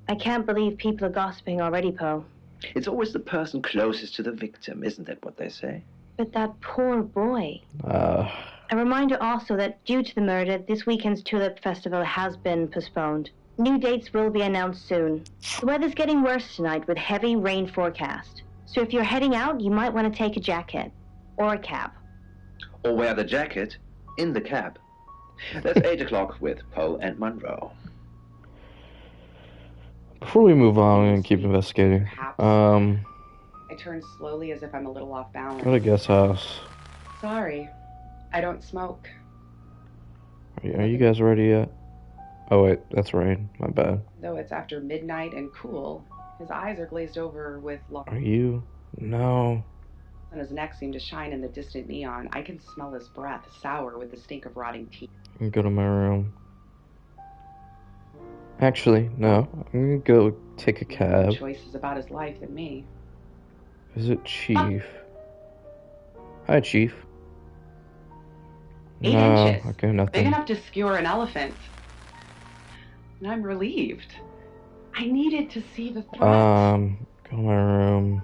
I can't believe people are gossiping already, Poe. It's always the person closest to the victim, isn't that what they say? But that poor boy. Uh, A reminder also that due to the murder, this weekend's Tulip Festival has been postponed. New dates will be announced soon. The weather's getting worse tonight with heavy rain forecast. So if you're heading out, you might want to take a jacket. Or a cab. Or wear the jacket in the cab. That's 8 o'clock with Poe and Monroe. Before we move on and keep investigating, I turn slowly as if I'm a little off balance. go to guest house. Sorry, I don't smoke. Are you guys ready yet? Oh wait, that's right. My bad. Though it's after midnight and cool, his eyes are glazed over with Are you? No. and his neck seemed to shine in the distant neon. I can smell his breath, sour with the stink of rotting teeth. I'm gonna go to my room. Actually, no. I'm gonna go take a cab. Choice is about his life than me. Visit Chief. Hi, Chief. 8 No, inches. okay, Big nothing. enough to skewer an elephant. And I'm relieved. I needed to see the threat. Go to my room.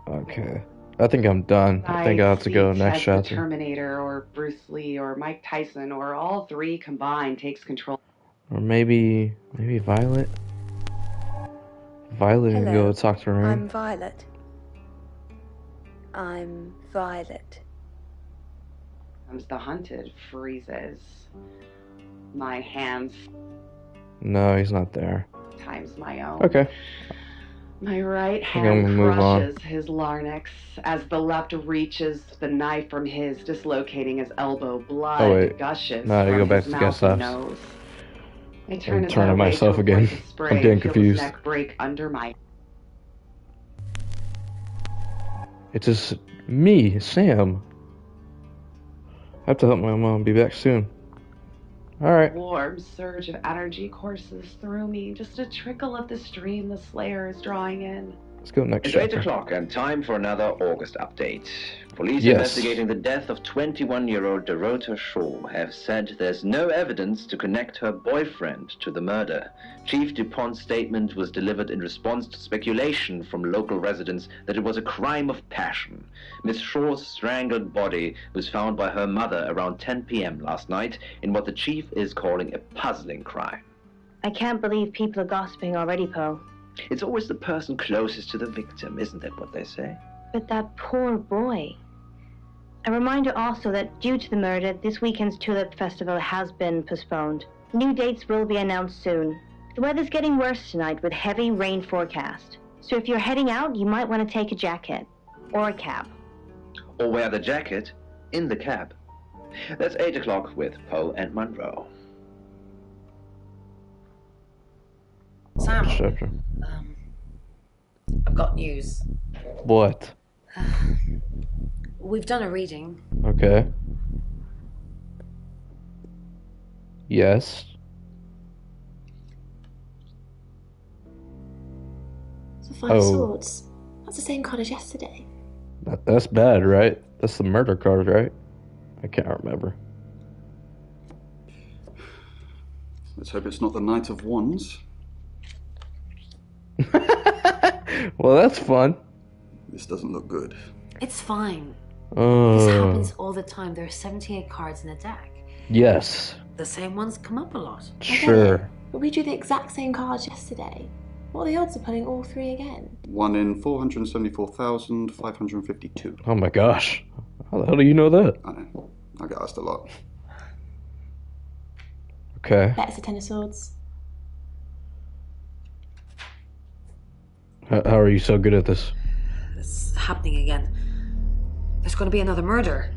Okay. I think I'm done. I think I have to go next As the chapter. Terminator or Bruce Lee or Mike Tyson or all three combined takes control. Or maybe Violet? Violet can go talk to Rain. I'm Violet. I'm Violet. Comes the hunted, freezes. My hands No, he's not there. times my own. Okay. My right I'm gonna hand move on. crushes his larynx as the left reaches the knife from his, dislocating his elbow. Blood Oh, wait. gushes No, I from go back his to mouth guest and house. nose. I turn I'm his turning head away myself to again. avoid the spray I'm getting and feel confused. his neck break under my. It's just me, Sam. I have to help my mom be back soon. Alright. Warm surge of energy courses through me. Just a trickle of the stream the Slayer is drawing in. Let's go next It's 8 chapter. o'clock and time for another August update. Police Yes. investigating the death of 21-year-old Dorota Shaw have said there's no evidence to connect her boyfriend to the murder. Chief DuPont's statement was delivered in response to speculation from local residents that it was a crime of passion. Miss Shaw's strangled body was found by her mother around 10 p.m. last night in what the chief is calling a puzzling crime. I can't believe people are gossiping already, Poe. It's always the person closest to the victim, isn't that what they say? But that poor boy. A reminder also that due to the murder, this weekend's Tulip Festival has been postponed. New dates will be announced soon. The weather's getting worse tonight with heavy rain forecast. So if you're heading out, you might want to take a jacket. Or a cab. Or wear the jacket in the cab. That's 8 o'clock with Poe and Monroe. Sam, Chapter. I've got news. What? We've done a reading. Okay. Yes. So 5 Oh. swords. That's the same card as yesterday. That's bad, right? That's the murder card, right? I can't remember. Let's hope it's not the Knight of Wands. Well, that's fun. This doesn't look good. It's fine. This Oh. happens all the time. There are 78 cards in a deck. Yes. The same ones come up a lot. Sure. But we drew the exact same cards yesterday. What are the odds of pulling all 3 again? 1 in 474,552. Oh my gosh. How the hell do you know that? I know. I get asked a lot. Okay. That's the 10 of swords. How are you so good at this? It's happening again. There's going to be another murder.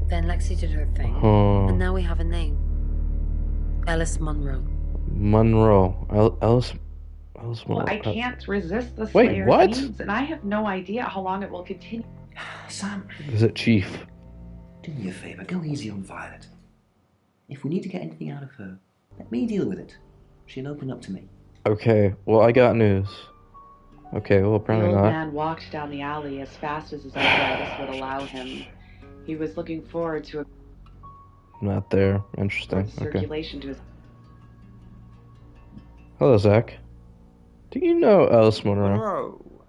Then Lexi did her thing. Oh. And now we have a name. Ellis Monroe. Monroe. Alice Well, Monroe. I can't resist the Wait, Slayer's what? needs, and I have no idea how long it will continue. Sam, Is it Chief? do me a favour, go easy on Violet. If we need to get anything out of her, let me deal with it. She'll open up to me. Okay, well, I got news. Okay, well, The apparently old not. man walked down the alley as fast as his arthritis would allow him. He was looking forward to a Not there. Interesting. Okay. circulation to his. Hello, Zach. Do you know Alice Monroe? Monroe.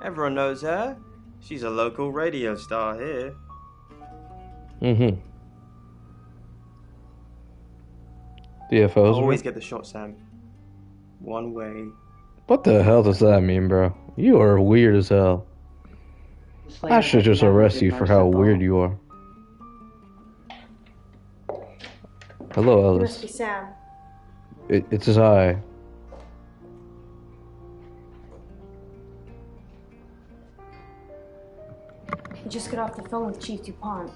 Everyone knows her. She's a local radio star here. Mm-hmm. DFOs. Always get the shot, Sam. One way. What the hell does that mean, bro? You are weird as hell. I should just arrest you for how weird you are. Hello, Alice. You must be Sam. It's I. I just got off the phone with Chief DuPont.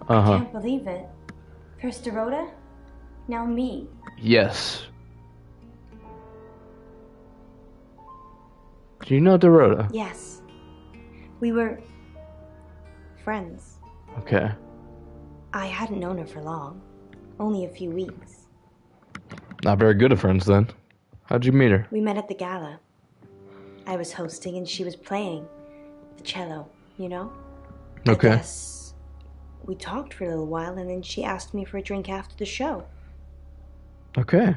Uh-huh. I can't believe it. First Dorota, now me. Yes. Do you know Dorota? Yes. We were friends. Okay. I hadn't known her for long. Only a few weeks. Not very good of friends, then. How'd you meet her? We met at the gala. I was hosting and she was playing the cello, you know? Okay. I guess we talked for a little while and then she asked me for a drink after the show. Okay.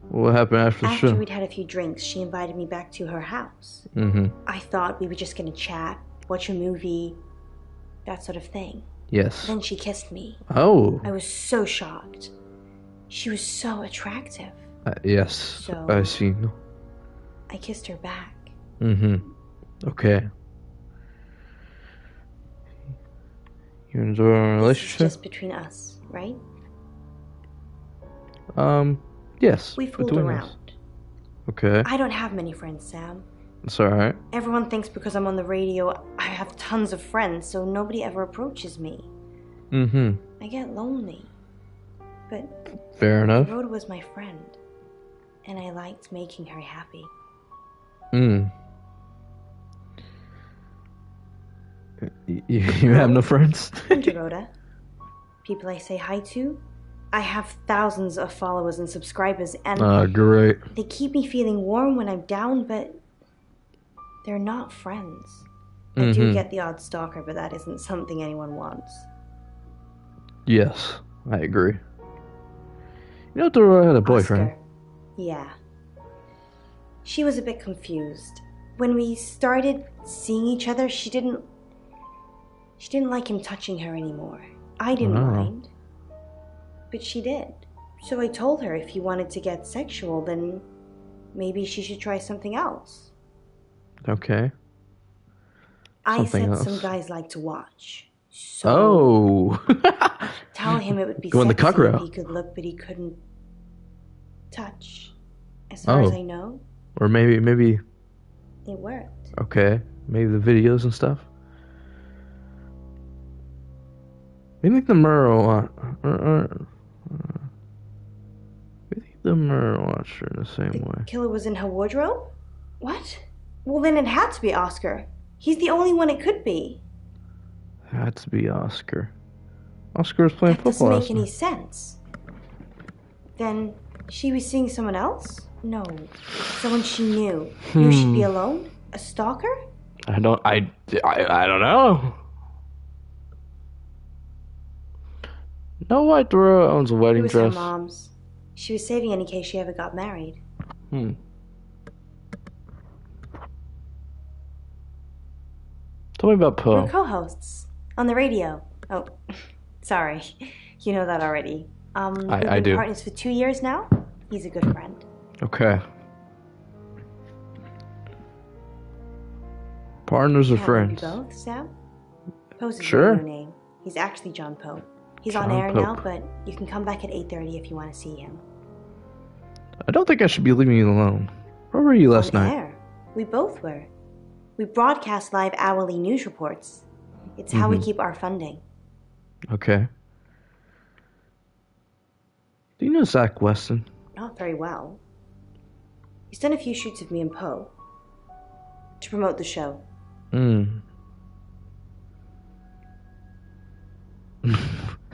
What happened after the show? After we'd had a few drinks, she invited me back to her house. Mm-hmm. I thought we were just gonna chat, watch a movie, that sort of thing. Yes. Then she kissed me. Oh. I was so shocked. She was so attractive. Yes. So- I see. I kissed her back. Mm-hmm. Okay. You enjoy a It's relationship? just between us, right? Yes. We fooled between around. us. Okay. I don't have many friends, Sam. It's alright. Everyone thinks because I'm on the radio, I have tons of friends, so nobody ever approaches me. Mm-hmm. I get lonely. But Fair enough. Rhoda was my friend, and I liked making her happy. Mm. You have no friends? I'm Rhoda. People I say hi to. I have thousands of followers and subscribers, and Great. they keep me feeling warm when I'm down, but they're not friends. I do get the odd stalker, but that isn't something anyone wants. Yes, I agree. You know, Dora had a boyfriend. Oscar. Yeah. She was a bit confused. When we started seeing each other, she didn't like him touching her anymore. I didn't mind. But she did. So I told her if he wanted to get sexual, then maybe she should try something else. Okay. I Something said else. some guys like to watch. So tell him it would be Go in the sexy cuck row. if he could look, but he couldn't touch. As far as I know, Or maybe. it worked. Okay. Maybe the videos and stuff. Maybe the Merle. Maybe the Merle watched her in the same way. Killer was in her wardrobe? What? Well, then it had to be Oscar. He's the only one it could be. Had to be Oscar. Oscar was playing That doesn't football. make any sense. Then she was seeing someone else? No. Someone she knew. Knew she'd be alone? A stalker? I don't know. No, white Dora owns a It wedding was her dress. mom's. She was saving it in case she ever got married. Tell me about Poe. We're co-hosts on the radio. Oh, sorry. You know that already. We've I been do. partners for 2 years now. He's a good friend. Okay. Partners or Can't we friends? be both, Sam? Poe's his Sure. radio name. He's actually John Poe. He's on John air Pope. now, but you can come back at 8:30 if you want to see him. I don't think I should be leaving you alone. Where were you last On night? air. We both were. We broadcast live hourly news reports. It's how we keep our funding. Okay. Do you know Zach Weston? Not very well. He's done a few shoots of me and Poe to promote the show.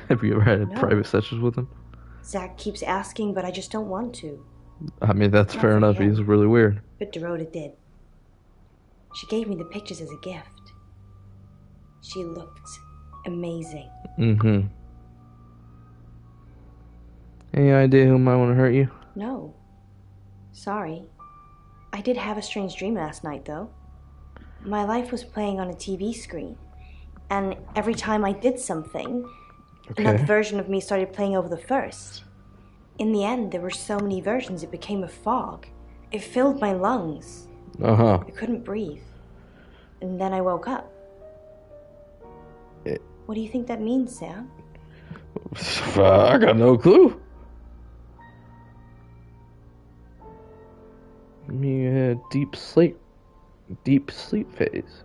Have you ever had No. private sessions with him? Zach keeps asking, but I just don't want to. I mean, that's Not fair for enough. him. He's really weird. But Dorota did. She gave me the pictures as a gift. She looked amazing. Any idea who might want to hurt you? No. Sorry. I did have a strange dream last night, though. My life was playing on a TV screen, and every time I did something, another version of me started playing over the first. In the end, there were so many versions it became a fog. It filled my lungs. I couldn't breathe. And then I woke up. What do you think that means, Sam? I got no clue. Me deep sleep phase.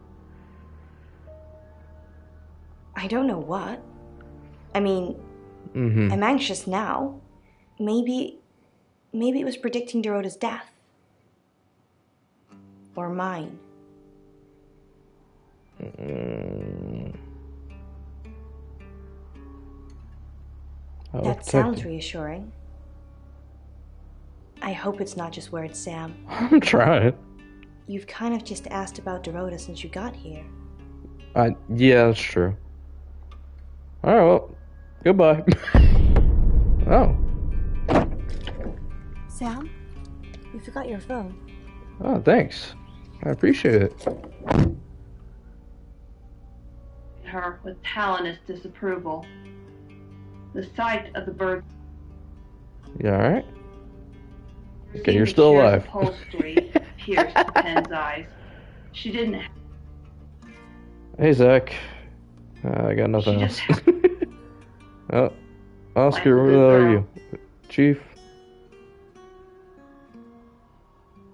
I don't know what. I mean, I'm anxious now. Maybe it was predicting Dorota's death. Or mine. That sounds reassuring. I hope it's not just words, Sam. I'm trying. You've kind of just asked about Dorota since you got here. Yeah, that's true. Alright, well, goodbye. Oh. Sam, you forgot your phone. Oh, thanks. I appreciate it. Her with Talonist disapproval. The sight of the bird. You alright? Okay, you're still alive. Upholstery pierced Penn's eyes. She didn't. Hey, Zach. I got nothing else. Oh, Oscar, where are you? Chief?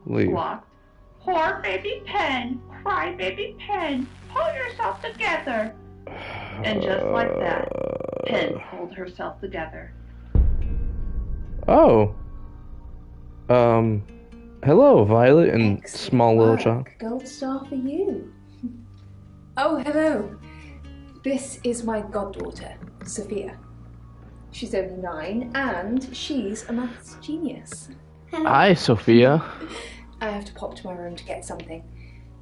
Leave. Blocked. Poor baby Penn. Cry baby Penn. Pull yourself together. And just like that, Penn pulled herself together. Oh. Hello, Violet and small little child. Gold star for you. Oh, hello. This is my goddaughter, Sophia. She's only 9, and she's a maths genius. Hi, Sophia. I have to pop to my room to get something.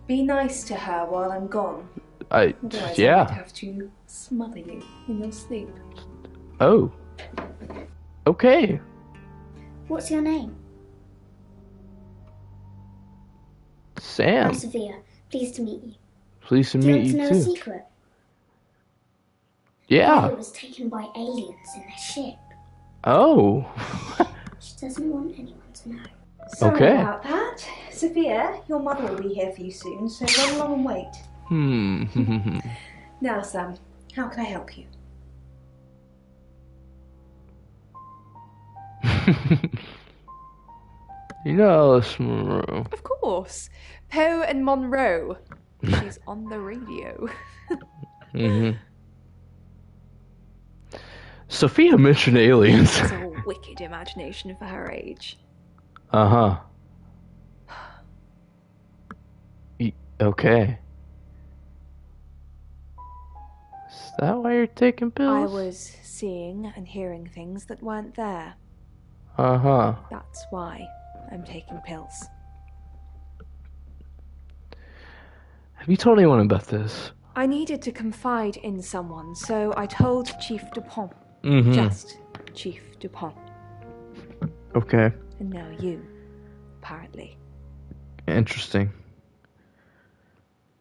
Be nice to her while I'm gone. Otherwise I might have to smother you in your sleep. Oh. Okay. What's your name? Sam. I'm Sophia. Pleased to meet you. Pleased to Do you meet want to you know too. a secret? Yeah. Violet was taken by aliens in their ship. Oh. She doesn't want anyone to know. Sorry about that. Sophia, your mother will be here for you soon, so run along and wait. Now, Sam, how can I help you? You know Alice Monroe. Of course. Poe and Monroe. She's on the radio. Sophia mentioned aliens. She has a wicked imagination for her age. Uh-huh. Okay. Is that why you're taking pills? I was seeing and hearing things that weren't there. Uh-huh. That's why I'm taking pills. Have you told anyone about this? I needed to confide in someone, so I told Chief Dupont. Just Chief Dupont. Okay. And now you, apparently. Interesting.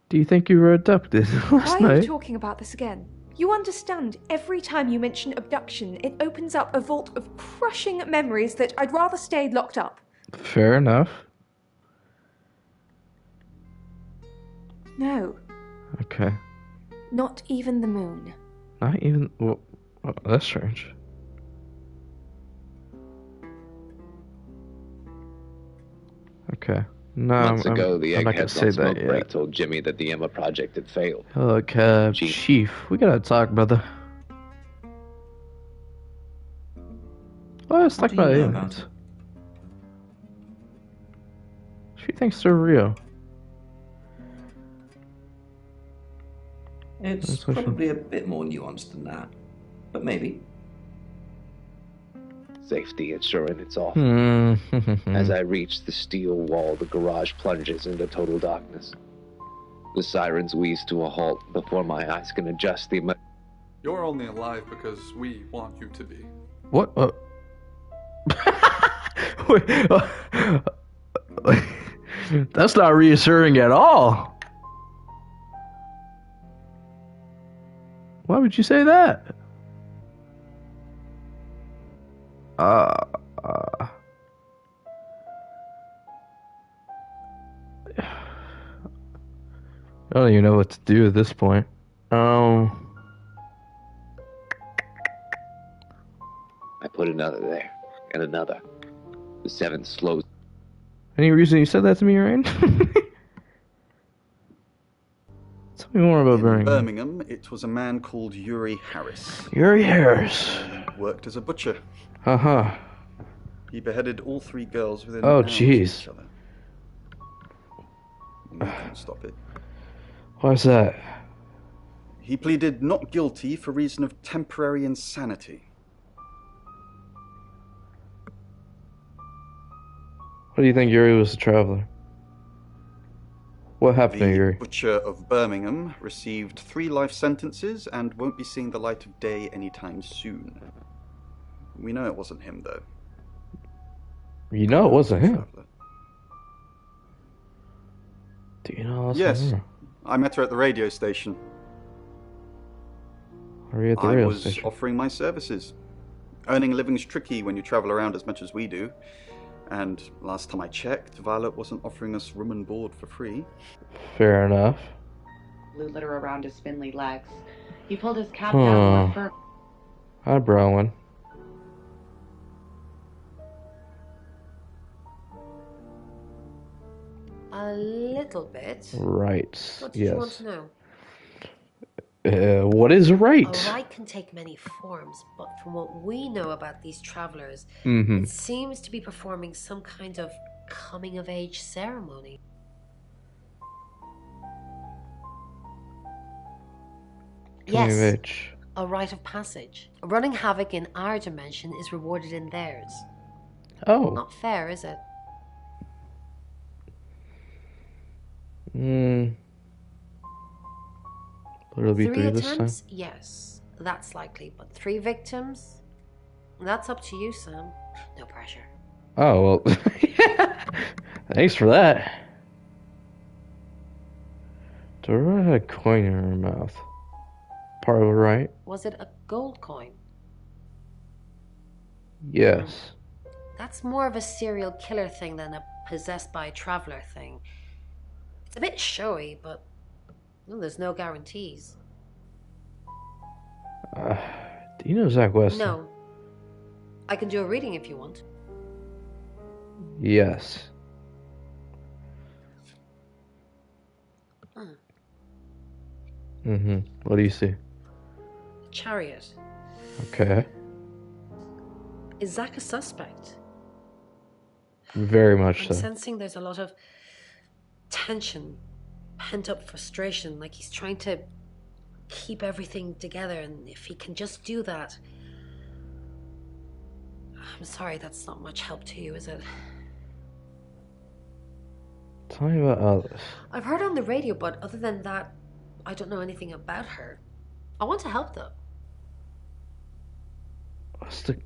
Do you think you were abducted last Why are night? you talking about this again? You understand, every time you mention abduction, it opens up a vault of crushing memories that I'd rather stay locked up. Fair enough. No, Okay. not even the moon. Not even... Well, that's strange. Okay. No, Months ago, the I'm not gonna eggheads say on that Smoke Break yet. told Jimmy that the Emma project had failed. Look, Chief, we gotta talk, brother. Let's talk about aliens. She thinks they're real. It's probably a bit more nuanced than that, but maybe. Safety, it's sure in its off. Hmm. As I reach the steel wall, the garage plunges into total darkness. The sirens wheeze to a halt before my eyes can adjust the... You're only alive because we want you to be. What? Wait, That's not reassuring at all. Why would you say that? I don't even know what to do at this point. I put another there, and another. The seventh slows. Any reason you said that to me, Rain? Tell me more about In Birmingham, it was a man called Yuri Harris. Yuri Harris. He worked as a butcher. Uh-huh. He beheaded all 3 girls within Oh, hours of jeez. each other. We couldn't stop it. Why's that? He pleaded not guilty for reason of temporary insanity. What do you think Yuri was a traveler? What happened to The Yuri? butcher of Birmingham received 3 life sentences and won't be seeing the light of day anytime soon. We know it wasn't him, though. You know it wasn't him. Do you know it wasn't Yes, him? I met her at the radio station. Are you at the I radio was station? offering my services. Earning a living's tricky when you travel around as much as we do. And last time I checked, Violet wasn't offering us room and board for free. Fair enough. Blue litter around his spindly legs. He pulled his cap down more firm. Hi, Bronwyn. A little bit. Right. What did you want Yes. to know? What is right? A right can take many forms, but from what we know about these travelers, Mhm. it seems to be performing some kind of coming of age ceremony. Coming of Yes, age. a rite of passage. Running havoc in our dimension is rewarded in theirs. Oh. Not fair, is it? But it'll be 3 this time. attempts? Yes, that's likely. But 3 victims? That's up to you, Sam. No pressure. Oh, well. Thanks for that. Dora had a coin in her mouth. Part of it, right? Was it a gold coin? Yes. That's more of a serial killer thing than a possessed by a traveler thing. It's a bit showy, but well, there's no guarantees. Do you know Zach Weston? No. I can do a reading if you want. Yes. What do you see? Chariot. Okay. Is Zach a suspect? Very much I'm so. sensing there's a lot of tension, pent up frustration, like he's trying to keep everything together, and if he can just do that. I'm sorry, that's not much help to you, is it? Tell me about others. I've heard on the radio, but other than that, I don't know anything about her. I want to help though.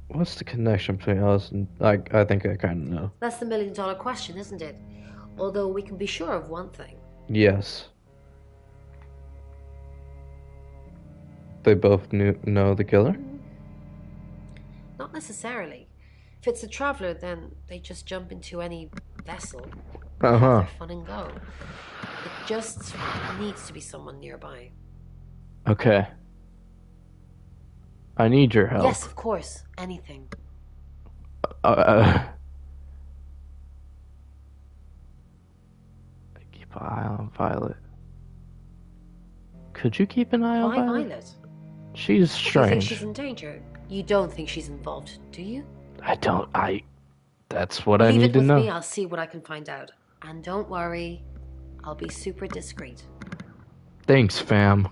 What's the connection between us and I think I kind of know. That's the $1 million question, isn't it? Although we can be sure of one thing. Yes. They both know the killer? Not necessarily. If it's a traveler, then they just jump into any vessel, have their fun and go. It just needs to be someone nearby. Okay. I need your help. Yes, of course. Anything. Keep an eye on Violet. Could you keep an eye on Why Violet? Violet? She's Do you think strange. she's in danger? You don't think she's involved, do you? That's what I Leave need it to with know. me, I'll see what I can find out. And don't worry, I'll be super discreet. Thanks, fam.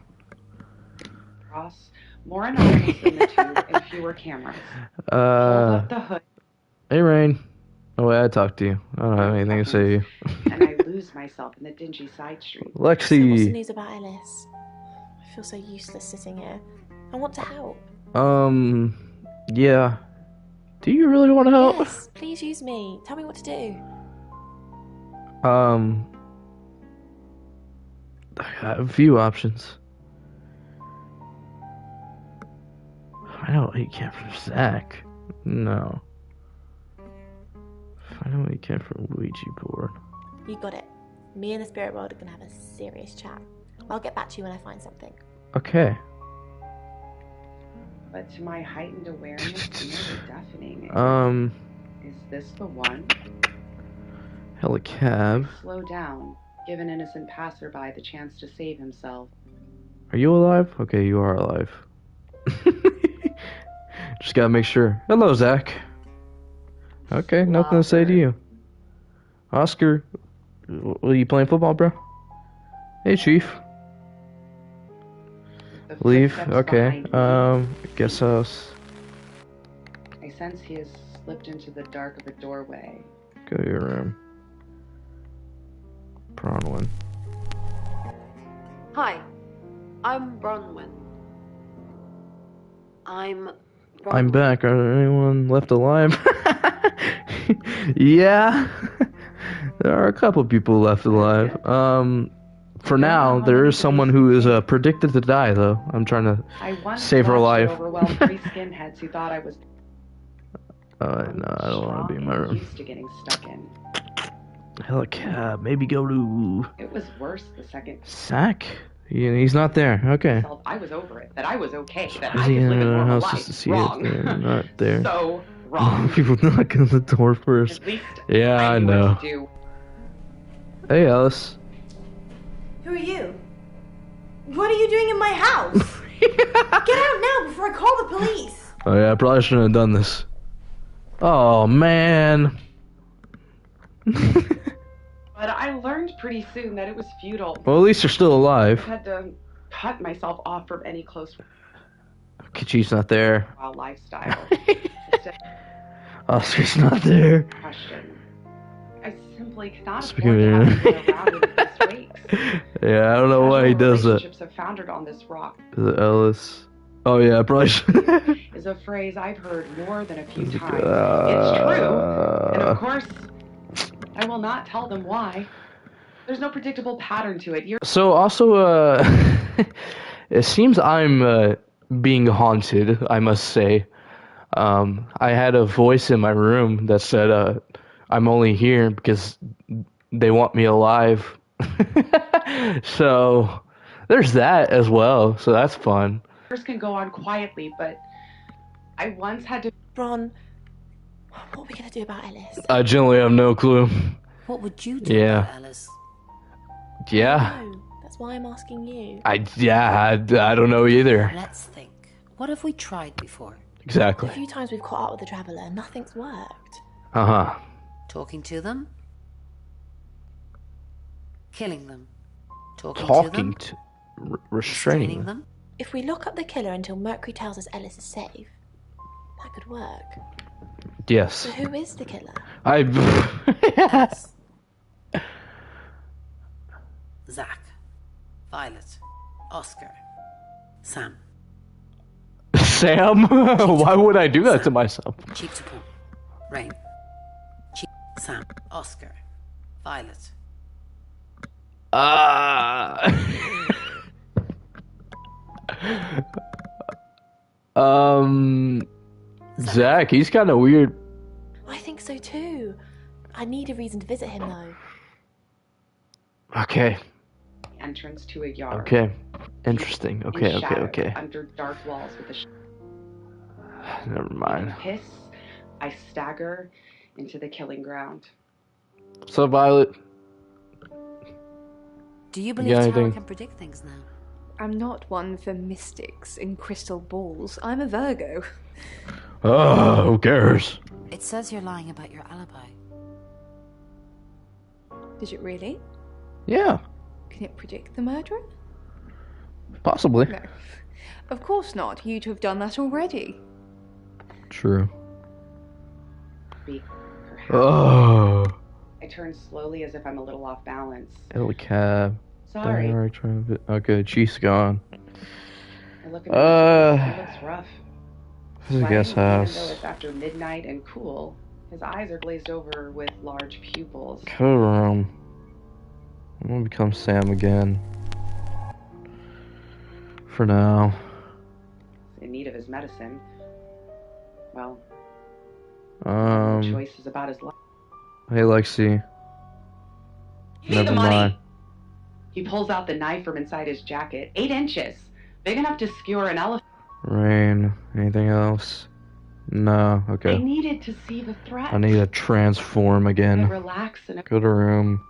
Ross, more anonymous in the tube and fewer cameras. Hold up the hood Hey, Rain. No way I talk to you. I don't have anything to say to you. and I lose myself in the dingy side street. So what's the Lexi. news about Ellis? I feel so useless sitting here. I want to help. Yeah. Do you really want to help? Yes, please use me. Tell me what to do. I have a few options. Find out what you can from Zach. No. Find out what you can from Ouija board. You got it. Me and the spirit world are gonna have a serious chat. I'll get back to you when I find something. Okay. But to my heightened awareness, nearly deafening. Is this the one? Hella cab. Slow down. Give an innocent passerby the chance to save himself. Are you alive? Okay, you are alive. Just gotta make sure. Hello, Zach. Okay, nothing to say to you. Oscar, are you playing football, bro? Hey, Chief. Leave. Okay. Guest house. I sense he has slipped into the dark of a doorway. Go to your room. Bronwyn. Hi, I'm Bronwyn. I'm back. Are there anyone left alive? Yeah. There are a couple people left alive. For now, there is someone who is predicted to die, though. I'm trying to save her life. Overwhelmed three skinheads who thought I was. No, I don't want to be in my room. Used to getting stuck in. Hella cab. Maybe go to It was worse the second. Zach. Yeah, he's not there. Okay. I was over it. That I was okay. That Is I he could in live a our normal house life. just to see Wrong. it? They're not there. So wrong. People knocking on the door first. At least Yeah, I knew know. what to do. Hey, Alice. Who are you? What are you doing in my house? Get out now before I call the police. Oh yeah, I probably shouldn't have done this. Oh man. But I learned pretty soon that it was futile. Well, at least you're still I alive. had to cut myself off from any close Kichi's not there. wild lifestyle. Oscar's not there. Question. I simply cannot Speaking afford of to have it around in these weeks. Yeah, I don't know why he does that. Relationships have foundered on this rock. Is it Ellis? Oh yeah, I probably should. Is a phrase I've heard more than a few times. It's true, and of course, I will not tell them why. There's no predictable pattern to it. You're So also, it seems I'm being haunted. I must say, I had a voice in my room that said, "I'm only here because they want me alive." So there's that as well. So that's fun. can go on quietly, but I once had to. Bron, what are we gonna do about Ellis? I generally have no clue. What would you do Yeah. about Alice? Yeah. No, that's why I'm asking you. I don't know either. Let's think. What have we tried before? Exactly. A few times we've caught up with the Traveller, nothing's worked. Uh-huh. Talking to them? Killing them? Talking Talking to them? to restraining Restraining them. them? If we lock up the killer until Mercury tells us Ellis is safe, that could work. Yes. So who is the killer? Alice. Zach. Violet. Oscar. Sam. Sam? Why would I do that to myself? Cheap to Paul. Rain. Cheap. Sam. Oscar. Violet. Zach, he's kind of weird. I think so too. I need a reason to visit him though. Okay. Entrance to a yard. Okay. Interesting. Okay, In okay, shadow, okay. Under dark walls with a. Never mind. Hiss. I stagger into the killing ground. So, Violet, Do you You believe got Tara anything? can predict things now? I'm not one for mystics and crystal balls. I'm a Virgo. oh, who cares? It says you're lying about your alibi. Did it really? Yeah, Can it predict the murderer? possibly. No. Of course not. You'd have done that already. True. Perhaps. Oh, I turn slowly as if I'm a little off balance. El Cab. Sorry. Okay, she's gone. I look at him. He looks rough. This is a guest Sweating, even house. though it's after midnight and cool, his eyes are glazed over with large pupils. Go to the room. I'm gonna become Sam again. For now. In need of his medicine. Well, Um. choice is about his life. Hey, Lexi. You need the money. He pulls out the knife from inside his jacket. 8 inches. Big enough to skewer an elephant. Rain. Anything else? No. Okay. I needed to see the threat. I need to transform again. Relax and Go to room.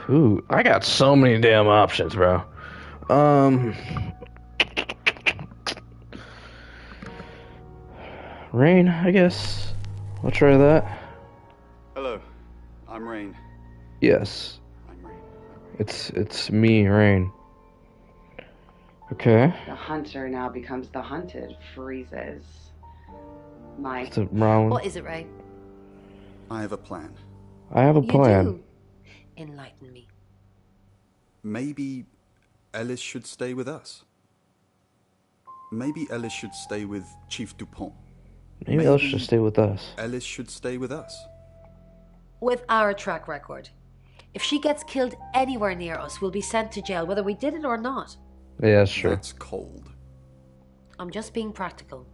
Ooh, I got so many damn options, bro. Rain, I guess. I'll try that. Hello, I'm Rain. Yes. It's me, Rain. Okay. the hunter now becomes the hunted. Freezes. My. It's a wrong. What is it, Ray? I have a plan. I have a plan. You do. Enlighten me. Maybe Ellis should stay with us. Maybe Ellis should stay with Chief Dupont. Maybe Ellis should stay with us. Ellis should stay with us. With our track record. If she gets killed anywhere near us, we'll be sent to jail, whether we did it or not. Yeah, that's true. That's cold. I'm just being practical.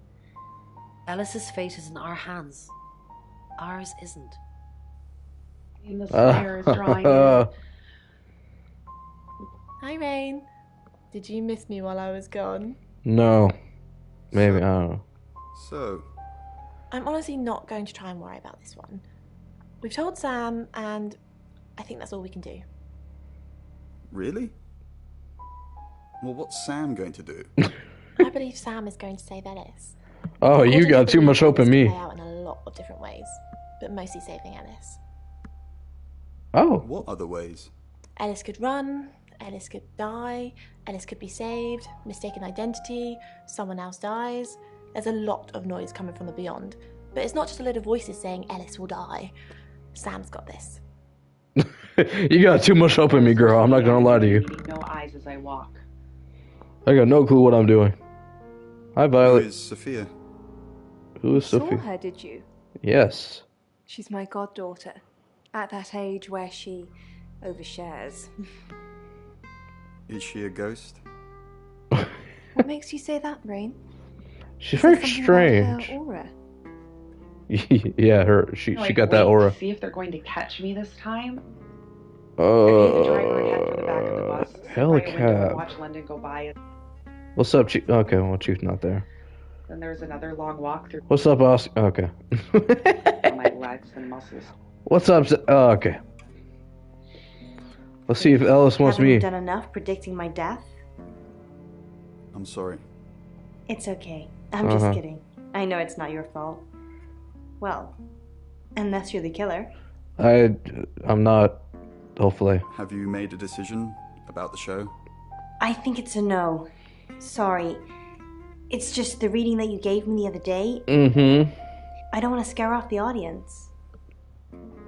Ellis's fate is in our hands. Ours isn't. In the Slayer is drawing in. Hi, Rain. Did you miss me while I was gone? No. Maybe, I don't know. So? I'm honestly not going to try and worry about this one. We've told Sam, and I think that's all we can do. Really? Well, what's Sam going to do? I believe Sam is going to save Ellis. Oh, you got too much hope in me. Play out in a lot of different ways, but mostly saving Ellis. Oh. What other ways? Ellis could run, Ellis could die, Ellis could be saved, mistaken identity, someone else dies. There's a lot of noise coming from the beyond, but it's not just a load of voices saying Ellis will die. Sam's got this. You got too much hope in me, girl. I'm not gonna lie to you. No eyes as I walk. I got no clue what I'm doing. Hi, Violet. Who is Sophia? Who is Saw Sophia? her, did you? Yes. She's my goddaughter. At that age where she overshares. Is she a ghost? What makes you say that, Rain? She's Is there very something about strange. her aura? Yeah, she got that aura. See if they're going to catch me this time. I made the driver head for the back of the bus. Sit by a window and Helicab. watch London go by. What's up, Chief? Okay, well, Chief's not there. Then there's another long walk through What's up, boss? Okay. my legs and muscles. What's up? Oh, okay. Let's see if Ellis wants Haven't you me. done enough predicting my death? I'm sorry. It's okay. I'm Uh-huh. just kidding. I know it's not your fault. Well, unless you're the killer. I'm not. Hopefully. Have you made a decision about the show? I think it's a no. Sorry. It's just the reading that you gave me the other day. Mm-hmm. I don't want to scare off the audience.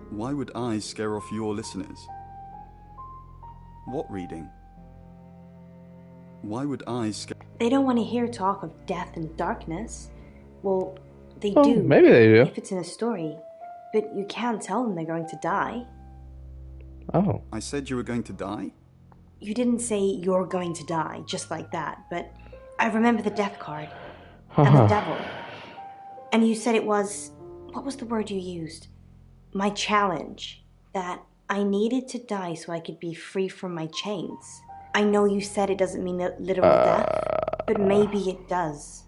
Why would I scare off your listeners? What reading? Why would I scare... They don't want to hear talk of death and darkness. Well, they Oh, do. maybe they do. If it's in a story. But you can't tell them they're going to die. Oh. I said you were going to die? You didn't say you're going to die, just like that, but I remember the death card. And the devil. And you said it was... What was the word you used? My challenge. That I needed to die so I could be free from my chains. I know you said it doesn't mean literal death, but maybe it does.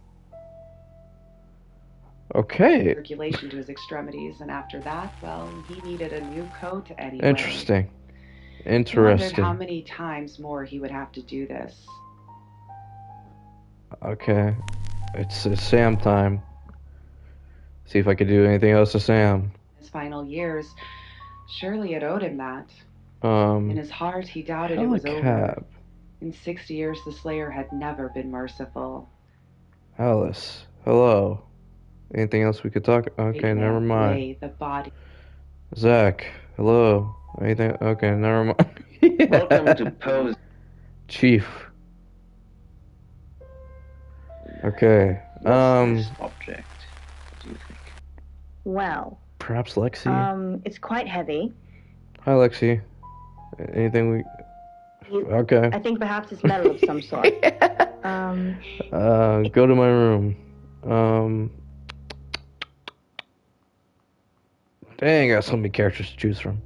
Okay. Circulation to his extremities, and after that, well, he needed a new coat anyway. Interesting. He wondered Interesting. how many times more he would have to do this. Okay. It's Sam time. See if I could do anything else to Sam. His final years, surely it owed him that. In his heart, he doubted it was over. Helicab. In 6 years, the Slayer had never been merciful. Alice. Hello. Anything else we could talk? Okay, never mind. Lay the body. Zach. Hello. Anything? Okay, never mind. Welcome to Pose. Chief. Okay. Object, do you think? Well, Perhaps Lexi. it's quite heavy. Hi, Lexi. Anything we? Okay. I think perhaps it's metal of some sort. Go to my room. Dang, I got so many characters to choose from.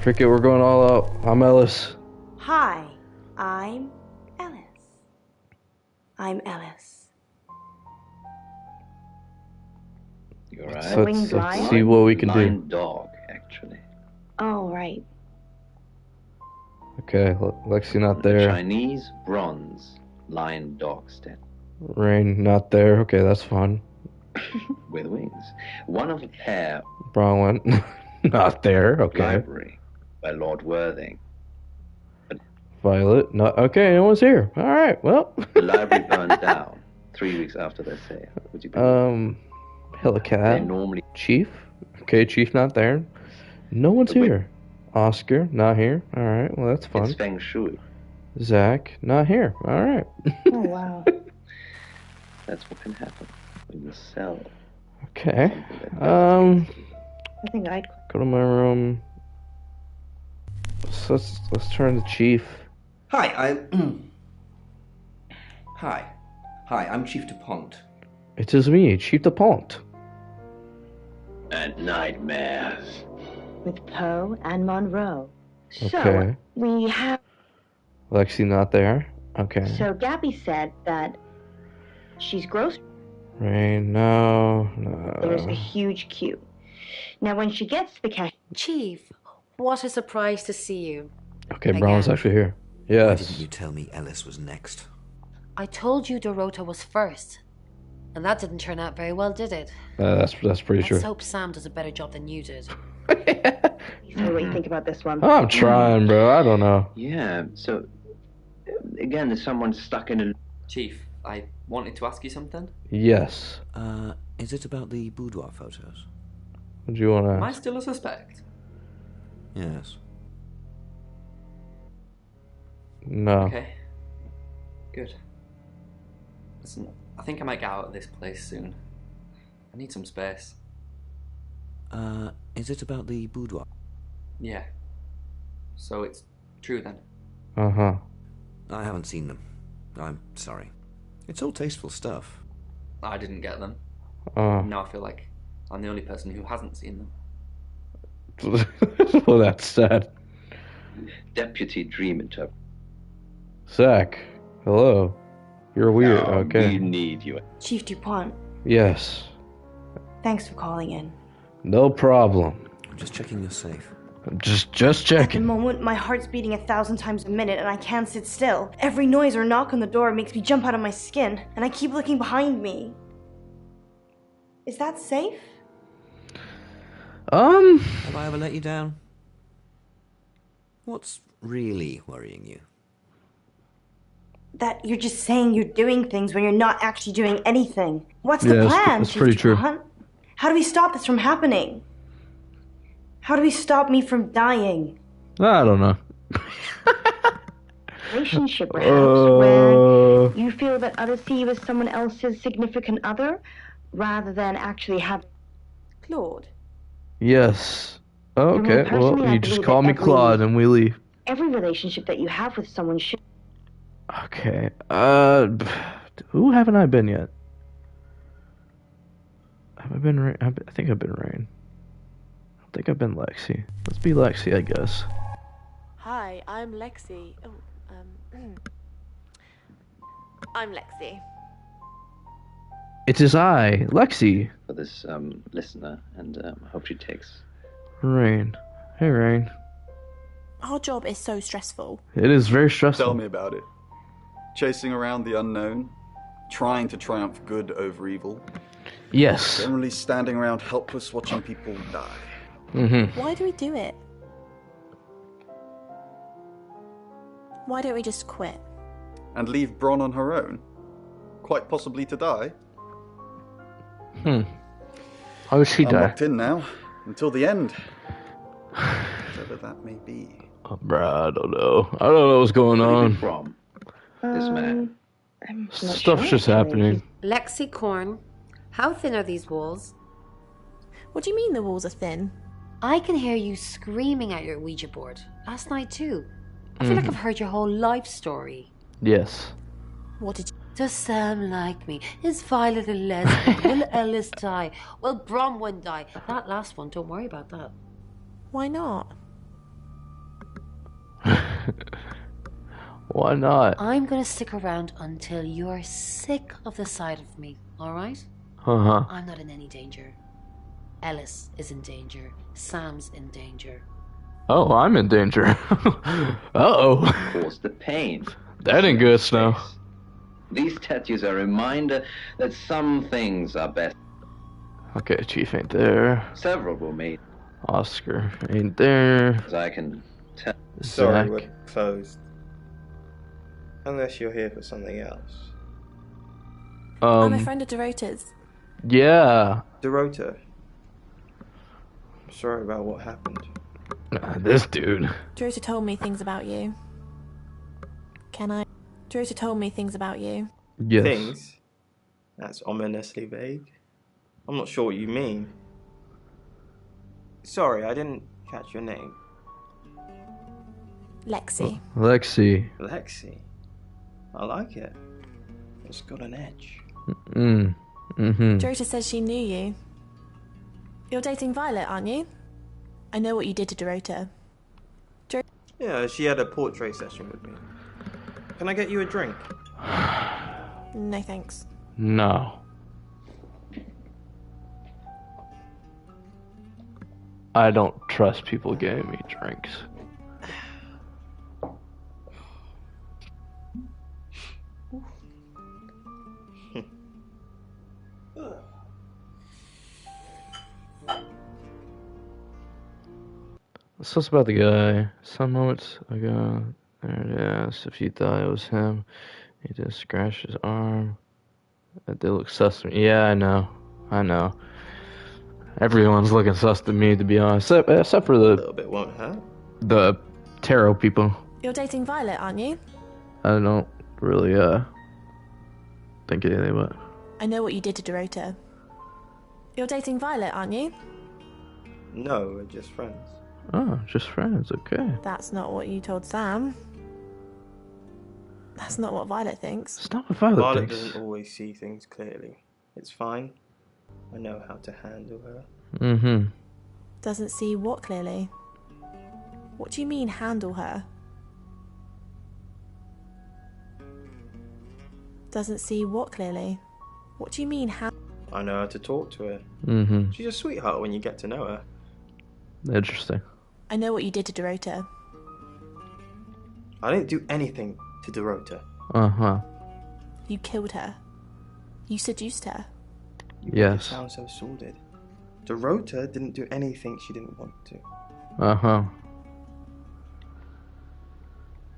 Cricket, we're going all out. I'm Ellis. Hi, I'm Ellis. I'm Ellis. You're right. Let's see what we can do. Blind dog, actually. Oh, right. Okay, Lexi not The there. Chinese bronze lion dog statue Rain not there. Okay, that's fun. with wings. One of a pair. Bronwyn not there. Okay. Library by Lord Worthing. Violet not. Okay, no one's here. All right. Well. The library burned down 3 weeks after their sale. Would you be? Helicat. Normally. Chief. Okay, Chief not there. No one's here. Oscar not here. All right. Well, that's fun. It's Feng Shui. Zach not here. All right. Oh wow. That's what can happen when you sell. Okay. I think I'd Go to my room. So let's turn to Chief. Hi, Hi, I'm Chief DuPont. It is me, Chief DuPont. And nightmares. with Poe and Monroe. So Okay. we have. Lexi not there. Okay. So Gabby said that she's gross. Rain, no. There's a huge queue. Now, when she gets to the cash. Chief, what a surprise to see you. Okay, Brown's actually here. Yes. Why didn't you tell me Ellis was next? I told you Dorota was first. And that didn't turn out very well, did it? That's pretty true. Let's hope Sam does a better job than you did. Tell me what you think about this one. I'm trying, bro. I don't know. Yeah, so again, there's someone stuck in a. Chief, I wanted to ask you something. Yes. Is it about the boudoir photos? What do you want to Am I ask? still a suspect? Yes. No. Okay. Good. Listen, I think I might get out of this place soon. I need some space. Is it about the boudoir? Yeah. So it's true then? Uh-huh. I haven't seen them. I'm sorry. It's all tasteful stuff. I didn't get them. Oh. Now I feel like I'm the only person who hasn't seen them. Well, that's sad. Deputy Dream Interpreter. Zach, hello. You're weird. Okay. We need you. Chief DuPont, Yes. thanks for calling in. No problem. I'm just checking you're safe. Just At the checking. moment, my heart's beating 1,000 times a minute and I can't sit still. Every noise or knock on the door makes me jump out of my skin, and I keep looking behind me. Is that safe? Have I ever let you down? What's really worrying you? That you're just saying you're doing things when you're not actually doing anything. What's Yeah, the that's- plan, that's Chief pretty true. DuPont? How do we stop this from happening? How do we stop me from dying? I don't know. Relationship, perhaps, where you feel that others see you as someone else's significant other, rather than actually have. Claude. Yes. Oh, I mean, okay. Well, personally, I you just believe call that me Claude and we leave. Every relationship that you have with someone should. Okay. Who haven't I been yet? Have I been Rain? I think I've been Rain. I don't think I've been Lexi. Let's be Lexi, I guess. Hi, I'm Lexi. Oh, I'm Lexi. It is I, Lexi. For this listener, and I hope she takes. Rain. Hey, Rain. Our job is so stressful. It is very stressful. Tell me about it. Chasing around the unknown, trying to triumph good over evil. Yes. Generally standing around helpless watching people die. Mm-hmm. Why do we do it? Why don't we just quit? And leave Bron on her own? Quite possibly to die? How does she I'm die? locked in now, until the end. Whatever that may be. Oh, bruh, I don't know. I don't know what's going on. From this man. Stuff's just happening. Lexi Korn, how thin are these walls? What do you mean the walls are thin? I can hear you screaming at your Ouija board. Last night too. I feel like I've heard your whole life story. Yes. What did you... Does Sam like me? Is Violet a lesbian? Will Ellis die? Will Bronwyn die? That last one, don't worry about that. Why not? Why not? I'm gonna stick around until you're sick of the sight of me, alright? Uh-huh. I'm not in any danger. Ellis is in danger. Sam's in danger. Oh, I'm in danger. Uh-oh. Cause the pain. That ain't good, Snow. These tattoos are a reminder that some things are best. Okay, Chief ain't there. Several were made. Oscar ain't there. As I can tell. Sorry, Zach. we're closed. Unless you're here for something else. I'm a friend of Dorota's. Yeah. Dorota. Sorry about what happened. This dude. Dorota told me things about you. Can I? Dorota told me things about you. Yes. Things? That's ominously vague. I'm not sure what you mean. Sorry, I didn't catch your name. Lexi. Lexi. Lexi. I like it. It's got an edge. Dorota says she knew you. You're dating Violet, aren't you? I know what you did to Dorota. Yeah, she had a portrait session with me. Can I get you a drink? No thanks. No. I don't trust people getting me drinks. So it's about the guy. Some moments ago, there it is. If you thought it was him, he just scratched his arm. That did look sus to me. Yeah, I know. Everyone's looking sus to me, to be honest. Except for A little bit won't hurt. the tarot people. You're dating Violet, aren't you? I don't really think anything about it. I know what you did to Dorota. You're dating Violet, aren't you? No, we're just friends. Oh, just friends, okay. That's not what you told Sam. That's not what Violet thinks. It's not what Violet thinks. Doesn't always see things clearly. It's fine. I know how to handle her. Doesn't see what clearly? What do you mean, handle her? Doesn't see what clearly? What do you mean, I know how to talk to her. She's a sweetheart when you get to know her. Interesting. I know what you did to Dorota. I didn't do anything to Dorota. You killed her. You seduced her. Yes. It sounds so sordid. Dorota didn't do anything she didn't want to.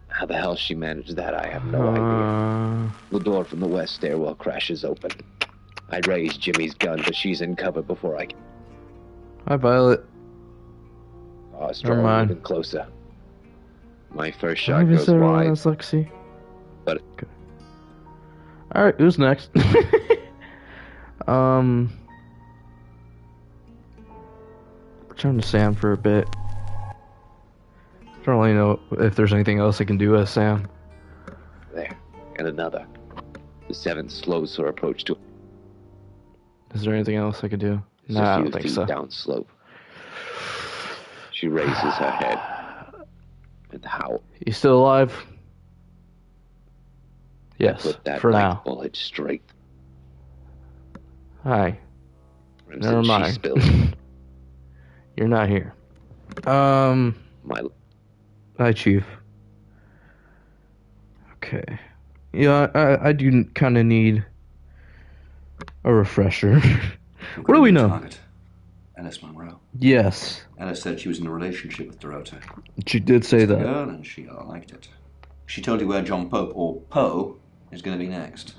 How the hell she managed that, I have no idea. The door from the west stairwell crashes open. I raise Jimmy's gun, but she's in cover before I can. Hi, Violet. Oh, strong, mind. moving closer. My first shot goes wide. That's Lexi. But alright, who's next? Return to Sam for a bit. Don't really know if there's anything else I can do as Sam. there, and another. The seventh slows her approach to. Is there anything else I could do? It's No, I a few don't think feet so. down slope. She raises her head and howls. You still alive? Yes, Put that for knife now. bullet straight. Hi. Crimson Never she mind. spills. You're not here. My Hi, Chief. Okay. Yeah, I do kind of need a refresher. What do we know? Target. Ellis Monroe. Yes. Ellis said she was in a relationship with Dorota. She did say that. Girl, and she liked it. She told you where John Pope, or Poe, is going to be next.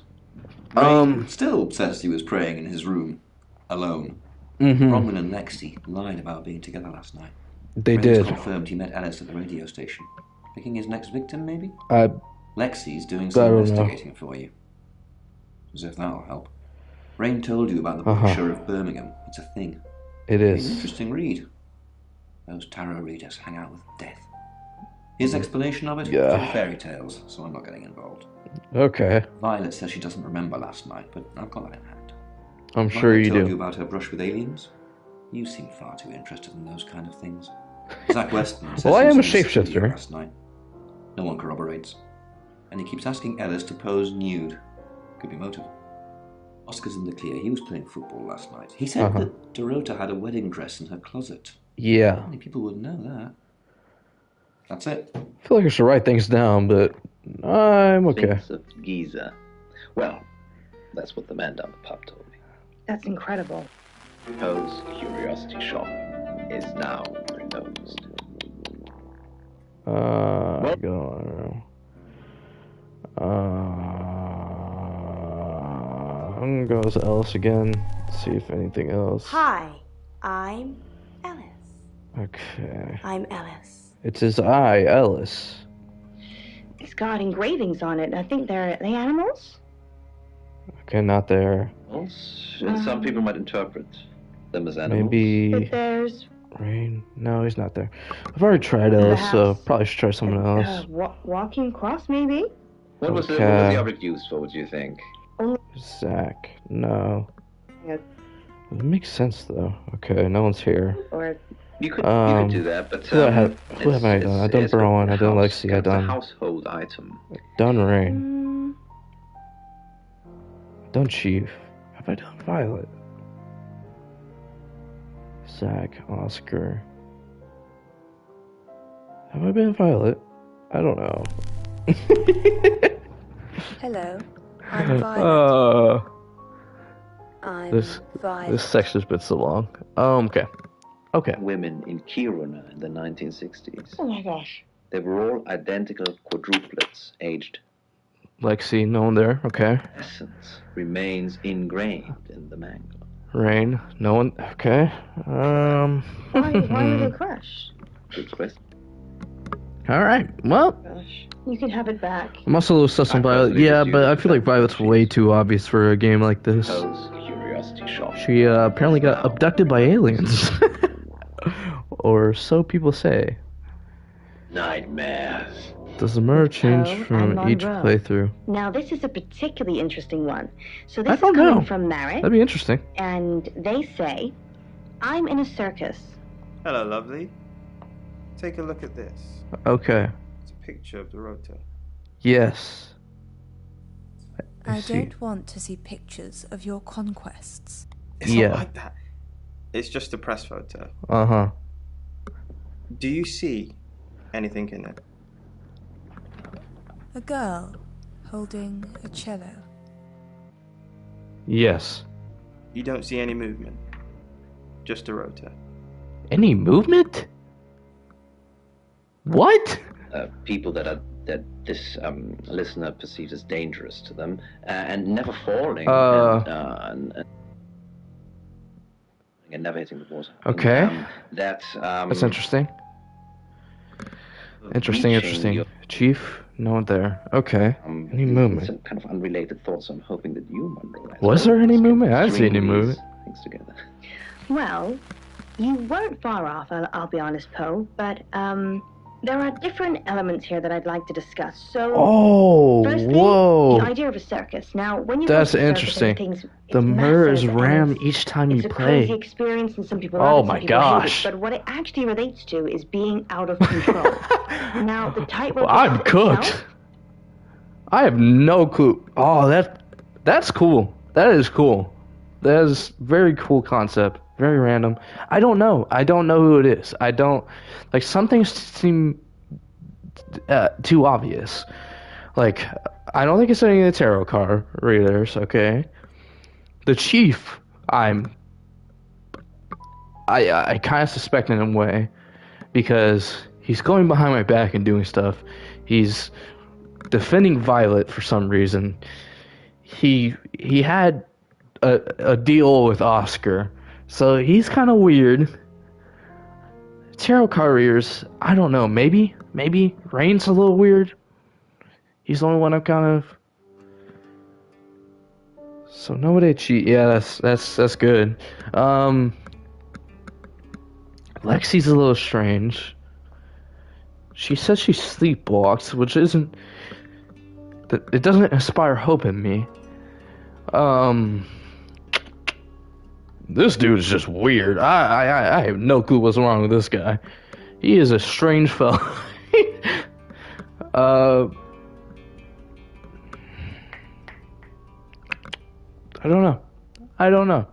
Rain still says he was praying in his room, alone. Bronwyn and Lexi lied about being together last night. They Rain's did. confirmed he met Ellis at the radio station. Picking his next victim, maybe? I Lexi's doing I some don't investigating for you. As if that'll help. Rain told you about the publisher of Birmingham. It's a thing. It An is. interesting read. Those tarot readers hang out with death. His explanation of it? Yeah. It's all fairy tales, so I'm not getting involved. Okay. Violet says she doesn't remember last night, but I've got that in hand. I'm sure Violet you told do. you about her brush with aliens? You seem far too interested in those kind of things. Zach Weston says Well, I he am a was in the studio shapeshifter. last night. No one corroborates. And he keeps asking Ellis to pose nude. Could be motive. Oscar's in the clear. He was playing football last night. He said that Dorota had a wedding dress in her closet. Yeah. How many people would know that? That's it. I feel like I should write things down, but I'm okay. Sphinx of Giza. Well, that's what the man down the pub told me. That's incredible. Poe's curiosity shop is now closed. Go I'm gonna go to Ellis again. See if anything else. Hi, I'm Ellis. Okay. I'm Ellis. It's his eye, Ellis. It's got engravings on it. I think are they animals? Okay, not there. Well, some people might interpret them as animals. Maybe But there's Rain. No, he's not there. I've already tried Ellis, so Perhaps. probably should try someone else. Walking across, maybe? What was the Okay. object used for, what do you think? Zach. No. Yeah. It makes sense though. Okay, no one's here. Or You could do that, but who have I done? I done Brown. I done Lexi. I It's a done household item. done Rain. Done Chief. Have I done Violet? Zach, Oscar. Have I been Violet? I don't know. Hello, I'm Violet. I'm This Violet. section's been so long. Okay. Okay. Women in Kiruna in the 1960s. Oh my gosh. They were all identical quadruplets, aged. Lexi, no one there. Okay. Essence remains ingrained in the mango. Rain, no one. Okay. Why were they crushed? Good question. All right. Well, Gosh. You can have it back. I'm also a little sus on Violet. Yeah, but I feel like Violet's way too obvious for a game like this. Poe's curiosity shop. She apparently got abducted by aliens. Or so people say. Nightmares. Does the murder change I'm from each Monroe. playthrough? Now, this is a particularly interesting one. So I this is don't coming know. from Merritt, That'd be interesting. and they say, I'm in a circus. Hello, lovely. Take a look at this. Okay. It's a picture of Dorota. Yes. I see. don't want to see pictures of your conquests. It's Yeah. not like that. It's just a press photo. Uh-huh. Do you see anything in it? A girl holding a cello. Yes. You don't see any movement. Just Dorota. Any movement? What? People that this listener perceives as dangerous to them, and never falling, and never hitting the water. Okay. That's interesting. Interesting. Chief, no one there. Okay. Any movement? Some kind of unrelated thoughts. I'm hoping that you, Monroe, Was there any movement? I didn't see any string movement. these things together. Well, you weren't far off, I'll be honest, Poe, but there are different elements here that I'd like to discuss. So, Oh, firstly, whoa. the idea of a circus. Now, when you That's go to a circus, interesting. everything's- The it's mirror is massive, and rammed each time you it's a play. crazy experience, and some people Oh love it, some my people hate gosh. it. But what it actually relates to is being out of control. Now, the tightrope. Well, I'm cooked. I have no clue. Oh, that's cool. That is cool. That is very cool concept. Very random. I don't know. I don't know who it is. I don't like some things seem too obvious. Like I don't think it's any of the tarot card readers. Okay. The chief. I kind of suspect in a way because he's going behind my back and doing stuff. He's defending Violet for some reason. He had a deal with Oscar, so he's kind of weird. Tarot card readers, I don't know. Maybe Rain's a little weird. He's the only one I'm kind of. So nobody cheat. Yeah, that's good. Lexi's a little strange. She says she sleepwalks, which isn't... It doesn't inspire hope in me. This dude is just weird. I have no clue what's wrong with this guy. He is a strange fellow. I don't know.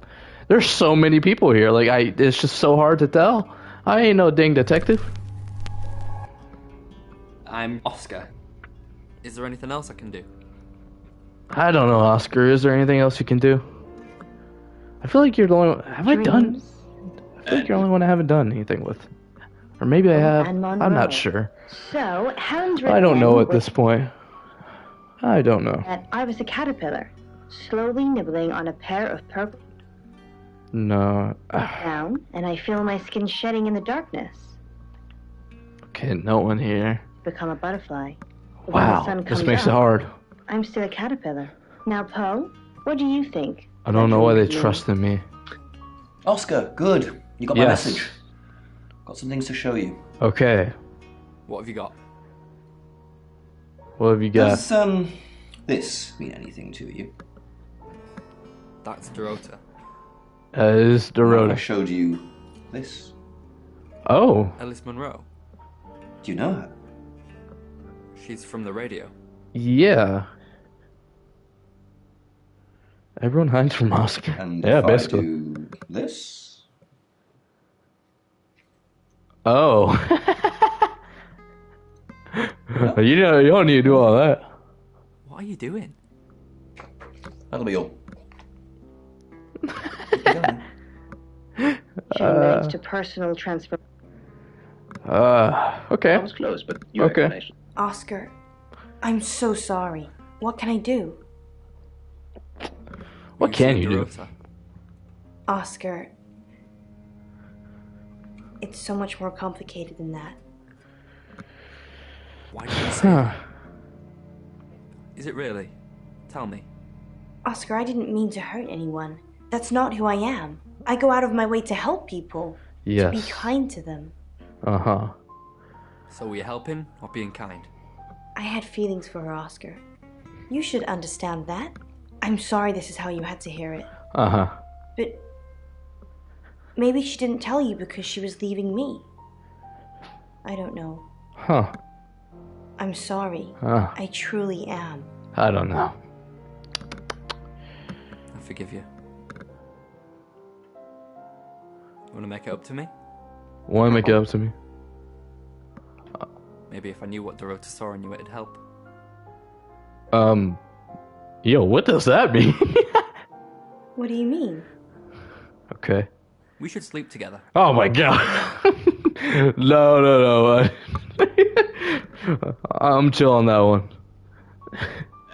There's so many people here. Like, it's just so hard to tell. I ain't no dang detective. I'm Oscar. Is there anything else I can do? I don't know, Oscar. Is there anything else you can do? I feel like you're the only one. Have I done? I feel like you're the only one I haven't done anything with. Or maybe I have. I'm not sure. So, Helen's I don't know at this point. I don't know. That I was a caterpillar, slowly nibbling on a pair of purple. No. Down, and I feel my skin shedding in the darkness. Okay, no one here. Become a butterfly. But when the Wow, sun this comes makes it up, hard. I'm still a caterpillar. Now, Poe, what do you think? I don't know why they trust in me. Oscar, good. You got my Yes. message. Got some things to show you. Okay. What have you got? What have you got? Does this mean anything to you? That's Dorota. Is I Dorota. showed you this. Oh. Ellis Monroe. Do you know her? She's from the radio. Yeah. Everyone hides from Oscar. And yeah, if basically. I do this. Oh. You know, you don't need to do all that. What are you doing? That'll be all. She relates to personal transfer. Okay. I was close, but your Okay. explanation. Oscar, I'm so sorry. What can I do? What can you do? Oscar, it's so much more complicated than that. Why did you say that? Is it really? Tell me. Oscar, I didn't mean to hurt anyone. That's not who I am. I go out of my way to help people. To be Yes. kind to them. Uh-huh. So were you helping or being kind? I had feelings for her, Oscar. You should understand that. I'm sorry this is how you had to hear it. Uh-huh. But maybe she didn't tell you because she was leaving me. I don't know. Huh. I'm sorry. I truly am. I don't know. I forgive you. You want to make it up to me? Want to make it up to me? Maybe if I knew what Dorota saw in you, it'd help. Yo, what does that mean? What do you mean? Okay. We should sleep together. Oh my god. No. I'm chill on that one.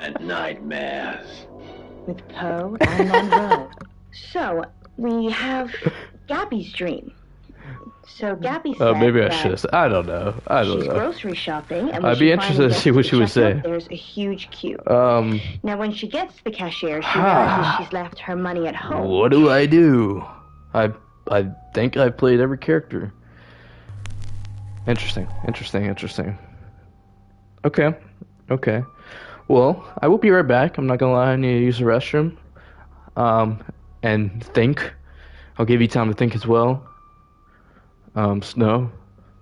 And nightmares. With Poe and Monroe. So, we have Gabby's dream. So Gabby said Maybe I that should have said. I don't know. she's grocery shopping, and when I'd be she interested finally to see gets what to she would the say. checkout, there's a huge queue. Um, Now, when she gets to the cashier, she realizes she's left her money at home. what do I do? I think I've played every character. Interesting. Okay. Well, I will be right back. I'm not gonna lie, I need to use the restroom. And think. I'll give you time to think as well. Snow,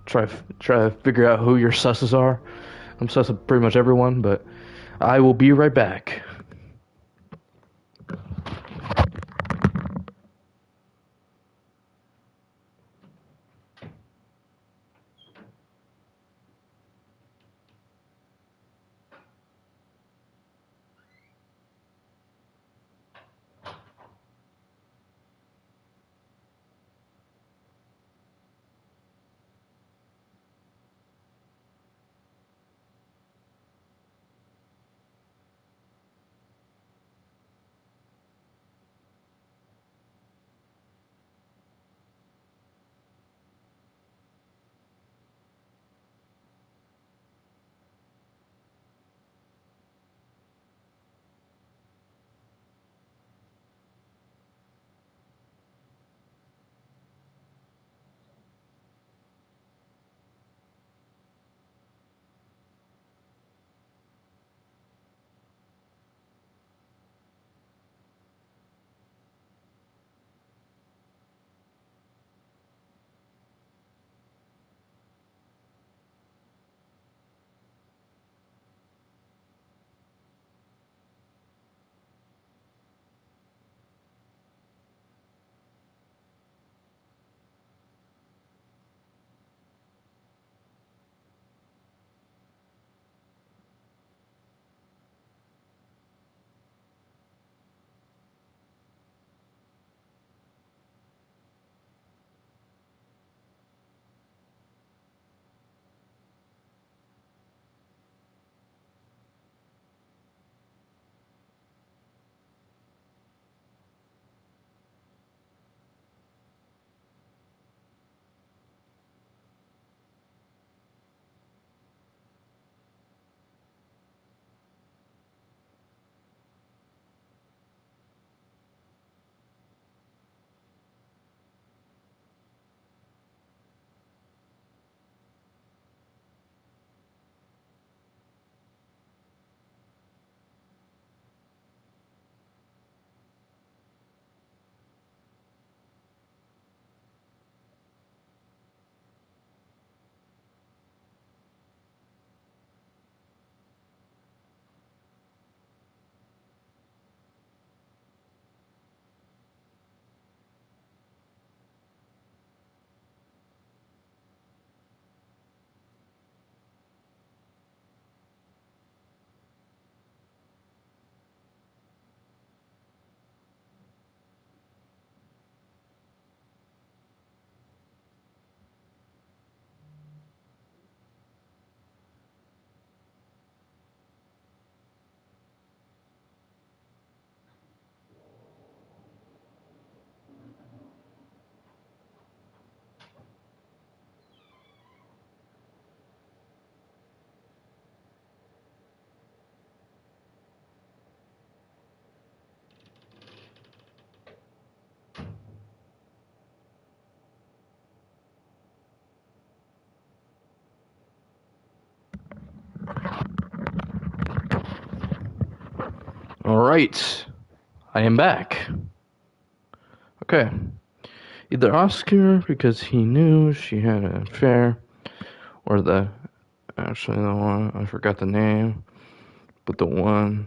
try to figure out who your susses are. I'm sus of pretty much everyone, but I will be right back. All right. I am back. Okay. Either Oscar because he knew she had an affair, or actually the one, I forgot the name, but the one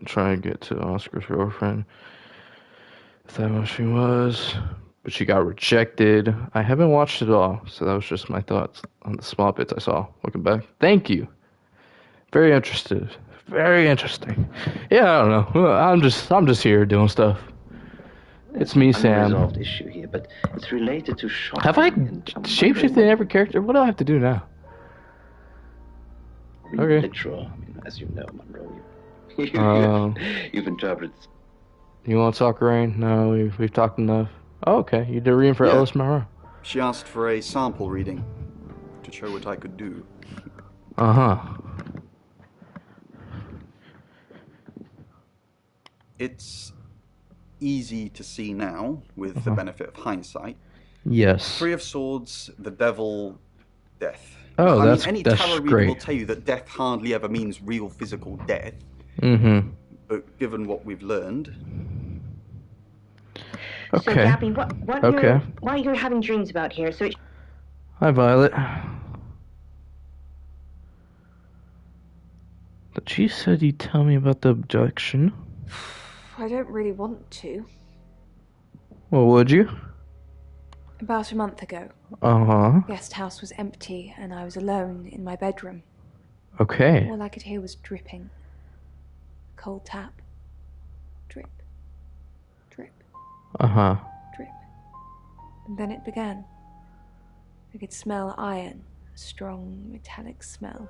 trying to get to Oscar's girlfriend. If that what she was. But she got rejected. I haven't watched it all, so that was just my thoughts on the small bits I saw. Looking back. Thank you. Very interested. Very interesting. Yeah, I don't know. I'm just here doing stuff. It's me, Sam. Unresolved issue here, but it's related to shopping. Have I shapeshifted in every character? What do I have to do now? Okay. Literal. I mean, as you know, Monroe, you've interpreted. You want to talk, Rain? No, we've talked enough. Oh, okay. You did a reading for Ellis Monroe. She asked for a sample reading to show what I could do. It's easy to see now, with the benefit of hindsight. Yes. Three of Swords, the Devil, Death. Oh, that's great. Any tarot reader will tell you that death hardly ever means real physical death. Mm-hmm. But given what we've learned... Okay. So, Gabby, what are you having dreams about here? So Hi, Violet. But she said you'd tell me about the abduction. I don't really want to. Well, would you? About a month ago. Uh-huh. The guest house was empty and I was alone in my bedroom. Okay. All I could hear was dripping. Cold tap. Drip. Drip. Uh-huh. Drip. And then it began. I could smell iron, a strong metallic smell.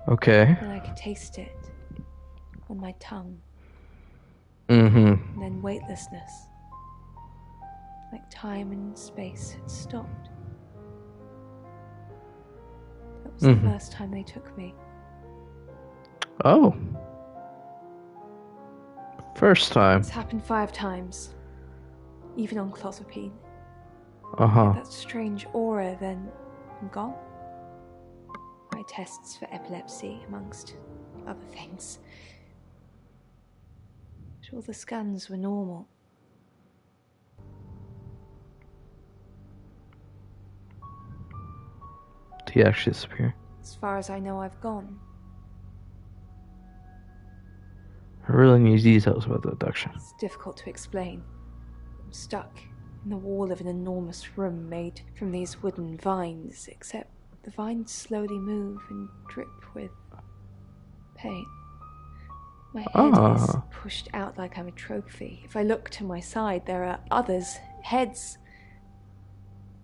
Okay. And I could taste it on my tongue. Mm-hmm. And then weightlessness. Like time and space had stopped. That was the first time they took me. Oh. First time. It's happened 5 times. Even on clozapine. Uh-huh. That strange aura, then I'm gone. Eye tests for epilepsy, amongst other things. But all the scans were normal. Did he actually disappear? As far as I know, I've gone. I really need details about the abduction. It's difficult to explain. I'm stuck in the wall of an enormous room made from these wooden vines, except the vines slowly move and drip with pain. My head is pushed out like I'm a trophy. If I look to my side, there are others' heads.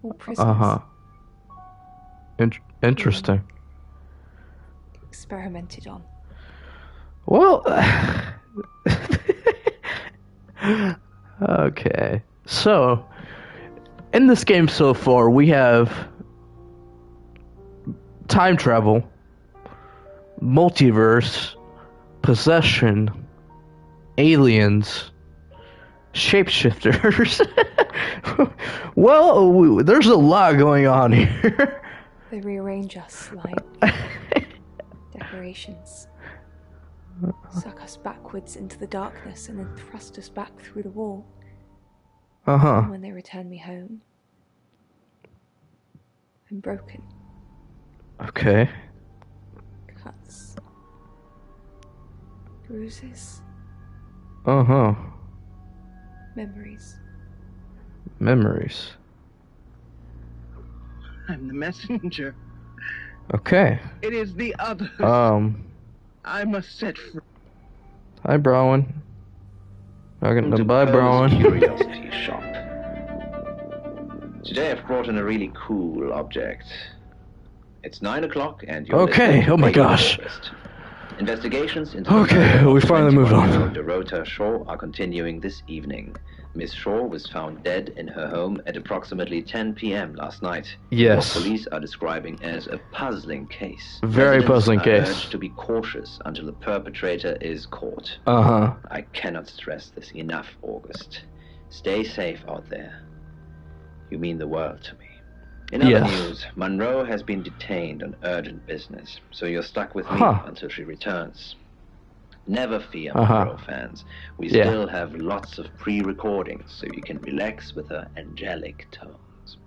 All prisoners. Uh-huh. Interesting. Experimented on. Well, okay. So, in this game so far, we have time travel, multiverse, possession, aliens, shapeshifters. Well, there's a lot going on here. They rearrange us like decorations. Suck us backwards into the darkness and then thrust us back through the wall. Uh-huh. And when they return me home, I'm broken. Okay. Cuts. Bruises. Uh-huh. Memories. Memories. I'm the messenger. Okay. It is the others. I must set free. Hi, Browen. Bye, Browen. Curiosity shop. Today I've brought in a really cool object. It's 9 o'clock and you're okay. Oh my gosh. Investigations into okay, we finally moved on. Dorota Shaw are continuing this evening. Miss Shaw was found dead in her home at approximately 10 p.m. last night. Yes. What police are describing as a puzzling case. Very puzzling case. Urged to be cautious until the perpetrator is caught. Uh-huh. I cannot stress this enough, August. Stay safe out there. You mean the world to me. In other news, Monroe has been detained on urgent business, so you're stuck with me until she returns. Never fear, Uh-huh. Monroe fans. We Yeah. still have lots of pre-recordings, so you can relax with her angelic tones.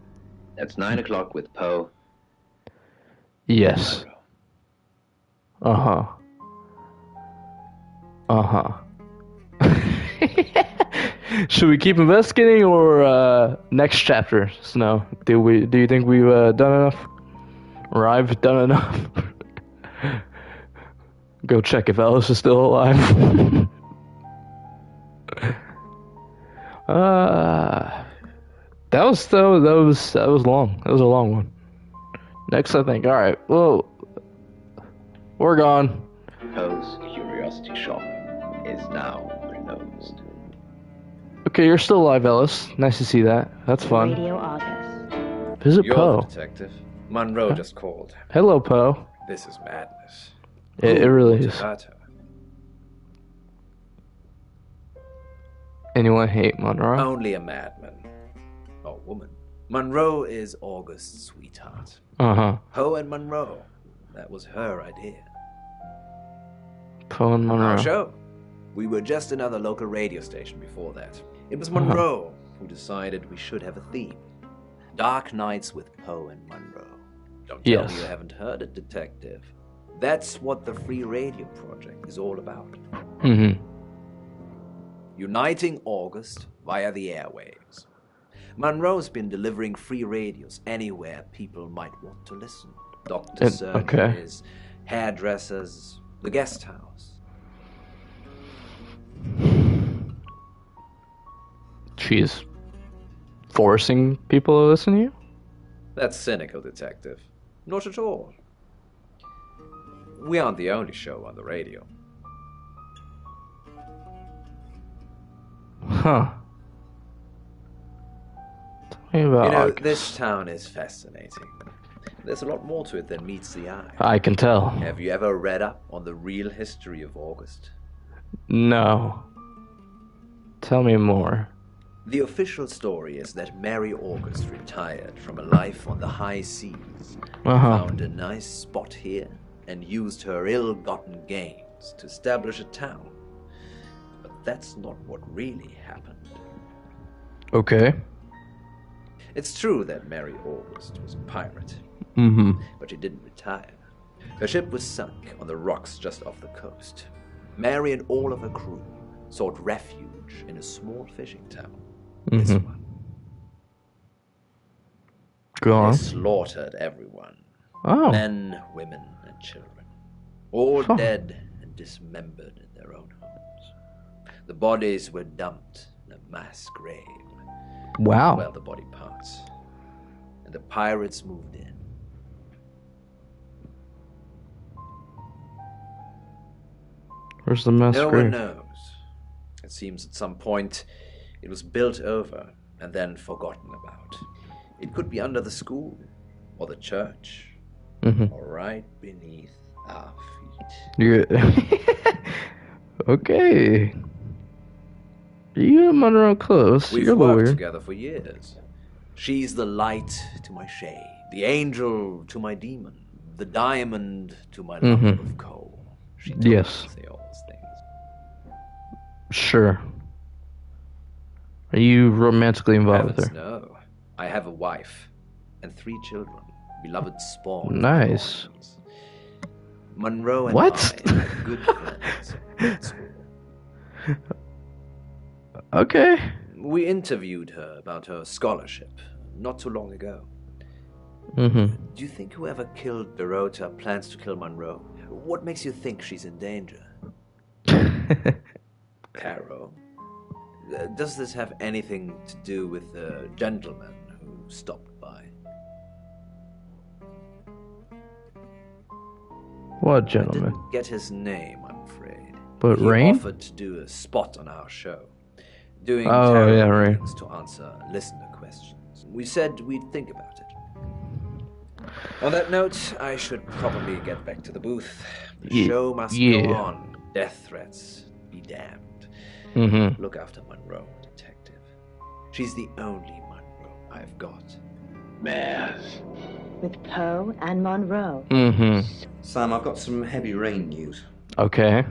That's 9 o'clock with Poe. Yes. Uh-huh. Uh-huh. Should we keep investigating or next chapter, Snow? Do you think we've done enough? Or I've done enough? Go check if Ellis is still alive. That was long. That was a long one. Next, I think. All right. Well, we're gone. Poe's curiosity shop is now closed. Okay, you're still alive, Ellis. Nice to see that. That's fun. Radio August. Visit You're Poe. the detective. Monroe just called. Hello, Poe. This is madness. It really is. Hurt her? Anyone hate Monroe? Only a madman. Or woman. Monroe is August's sweetheart. Uh-huh. Poe and Monroe. That was her idea. Poe and Monroe. Our show. We were just another local radio station before that. It was Monroe who decided we should have a theme. Dark Nights with Poe and Monroe. Don't tell me you haven't heard it, detective. That's what the Free Radio Project is all about. Mm-hmm. Uniting August via the airwaves. Monroe's been delivering free radios anywhere people might want to listen. Doctor surgeries, hairdressers, the guest house. She's forcing people to listen to you? That's cynical, detective. Not at all. We aren't the only show on the radio. Huh. Tell me about You know, August. this town is fascinating. There's a lot more to it than meets the eye. I can tell. Have you ever read up on the real history of August? No. Tell me more. The official story is that Mary August retired from a life on the high seas, found a nice spot here, and used her ill-gotten gains to establish a town. But that's not what really happened. Okay. It's true that Mary August was a pirate, but she didn't retire. Her ship was sunk on the rocks just off the coast. Mary and all of her crew sought refuge in a small fishing town. This one. Go on. They slaughtered everyone. Oh. Men, women, and children. All dead and dismembered in their own homes. The bodies were dumped in a mass grave. Wow. Well, the body parts. And the pirates moved in. Where's the mass No grave? one knows. It seems at some point it was built over and then forgotten about. It could be under the school, or the church, or right beneath our feet. Okay. You and Monroe close. We've You're a little worked weird. together for years. She's the light to my shade, the angel to my demon, the diamond to my lump of coal. She told me to say all those things. Sure. Are you romantically involved with Heavens, her? no. I have a wife and 3 children, beloved spawn. Nice. Monroe and What? I are good friends at school. Okay. We interviewed her about her scholarship not too long ago. Mm-hmm. Do you think whoever killed Dorota plans to kill Monroe? What makes you think she's in danger? Carol, does this have anything to do with the gentleman who stopped by? What gentleman? Get his name, I'm afraid. But he Rain? offered to do a spot on our show, doing Oh, tarot yeah, Rain. readings to answer listener questions. We said we'd think about it. On that note, I should probably get back to the booth. The show must go on. Death threats be damned. Look after Monroe, detective. She's the only Monroe I've got. Math. With Poe and Monroe. Sam, I've got some heavy rain news. Okay.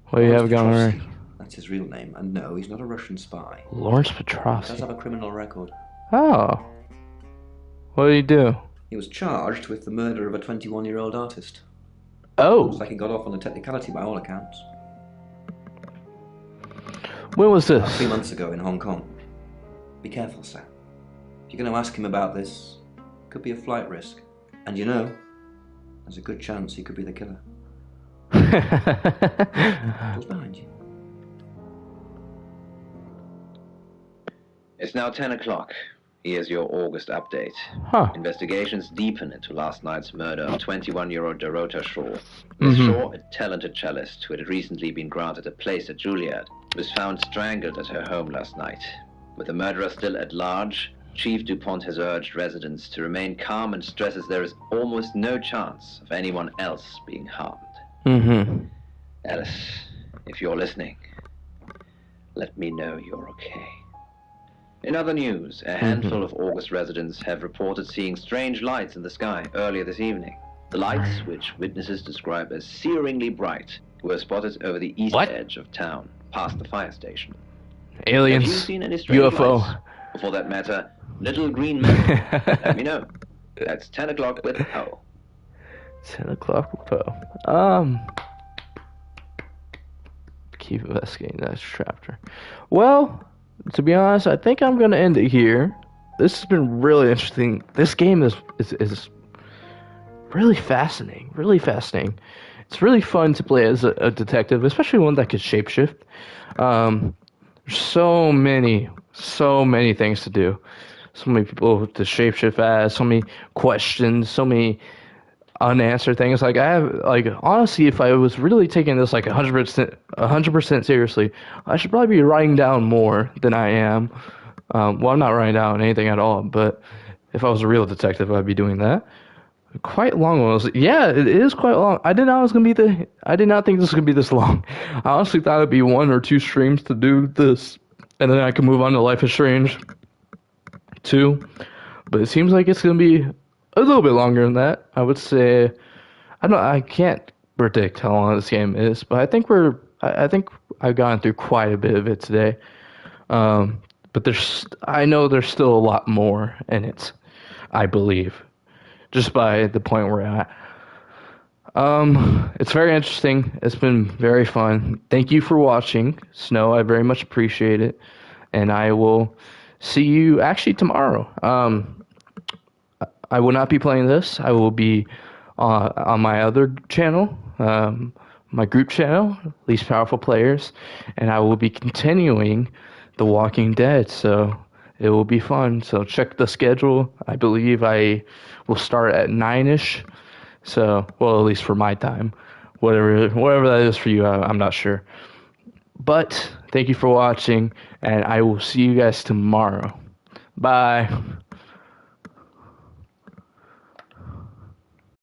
What do you have going on? That's his real name. And no, he's not a Russian spy. Lawrence He Petrovsky. does have a criminal record. Oh. What did he do? He was charged with the murder of a 21-year-old artist. Oh. Looks like he got off on a technicality by all accounts. When was this? 3 months ago in Hong Kong. Be careful, Sam. If you're going to ask him about this, it could be a flight risk. And you know, there's a good chance he could be the killer. Just behind you. It's now 10 o'clock. Here's your August update. Investigations deepen into last night's murder of 21-year-old Dorota Shaw. Miss Shaw, a talented cellist who had recently been granted a place at Juilliard, was found strangled at her home last night. With the murderer still at large, Chief DuPont has urged residents to remain calm and stresses there is almost no chance of anyone else being harmed. Alice, if you're listening, let me know you're okay. In other news, a handful of August residents have reported seeing strange lights in the sky earlier this evening. The lights, which witnesses describe as searingly bright, were spotted over the east edge of town, past the fire station. Aliens, have you seen any strange UFO. lights? Or for that matter, little green men? Let me know. That's 10 o'clock with O. 10 o'clock with O. Keep investigating that chapter. Well, to be honest, I think I'm going to end it here. This has been really interesting. This game is really fascinating. Really fascinating. It's really fun to play as a detective, especially one that could shapeshift. There's so many things to do. So many people to shapeshift as, so many questions, so many unanswered things. Like honestly, if I was really taking this 100% seriously, I should probably be writing down more than I am. Well, I'm not writing down anything at all, but if I was a real detective, I'd be doing that. Quite long ones. Yeah, it is quite long. I did not think this was gonna be this long. I honestly thought it'd be 1 or 2 streams to do this, and then I could move on to Life is Strange 2. But it seems like it's gonna be a little bit longer than that. I would say, I can't predict how long this game is, but I think I've gone through quite a bit of it today. But I know there's still a lot more in it, I believe, just by the point we're at. It's very interesting. It's been very fun. Thank you for watching, Snow. I very much appreciate it, and I will see you actually tomorrow. I will not be playing this. I will be on my other channel, my group channel, Least Powerful Players, and I will be continuing The Walking Dead, so it will be fun. So check the schedule. I believe I will start at 9-ish, so, well, at least for my time. Whatever that is for you, I'm not sure. But thank you for watching, and I will see you guys tomorrow. Bye.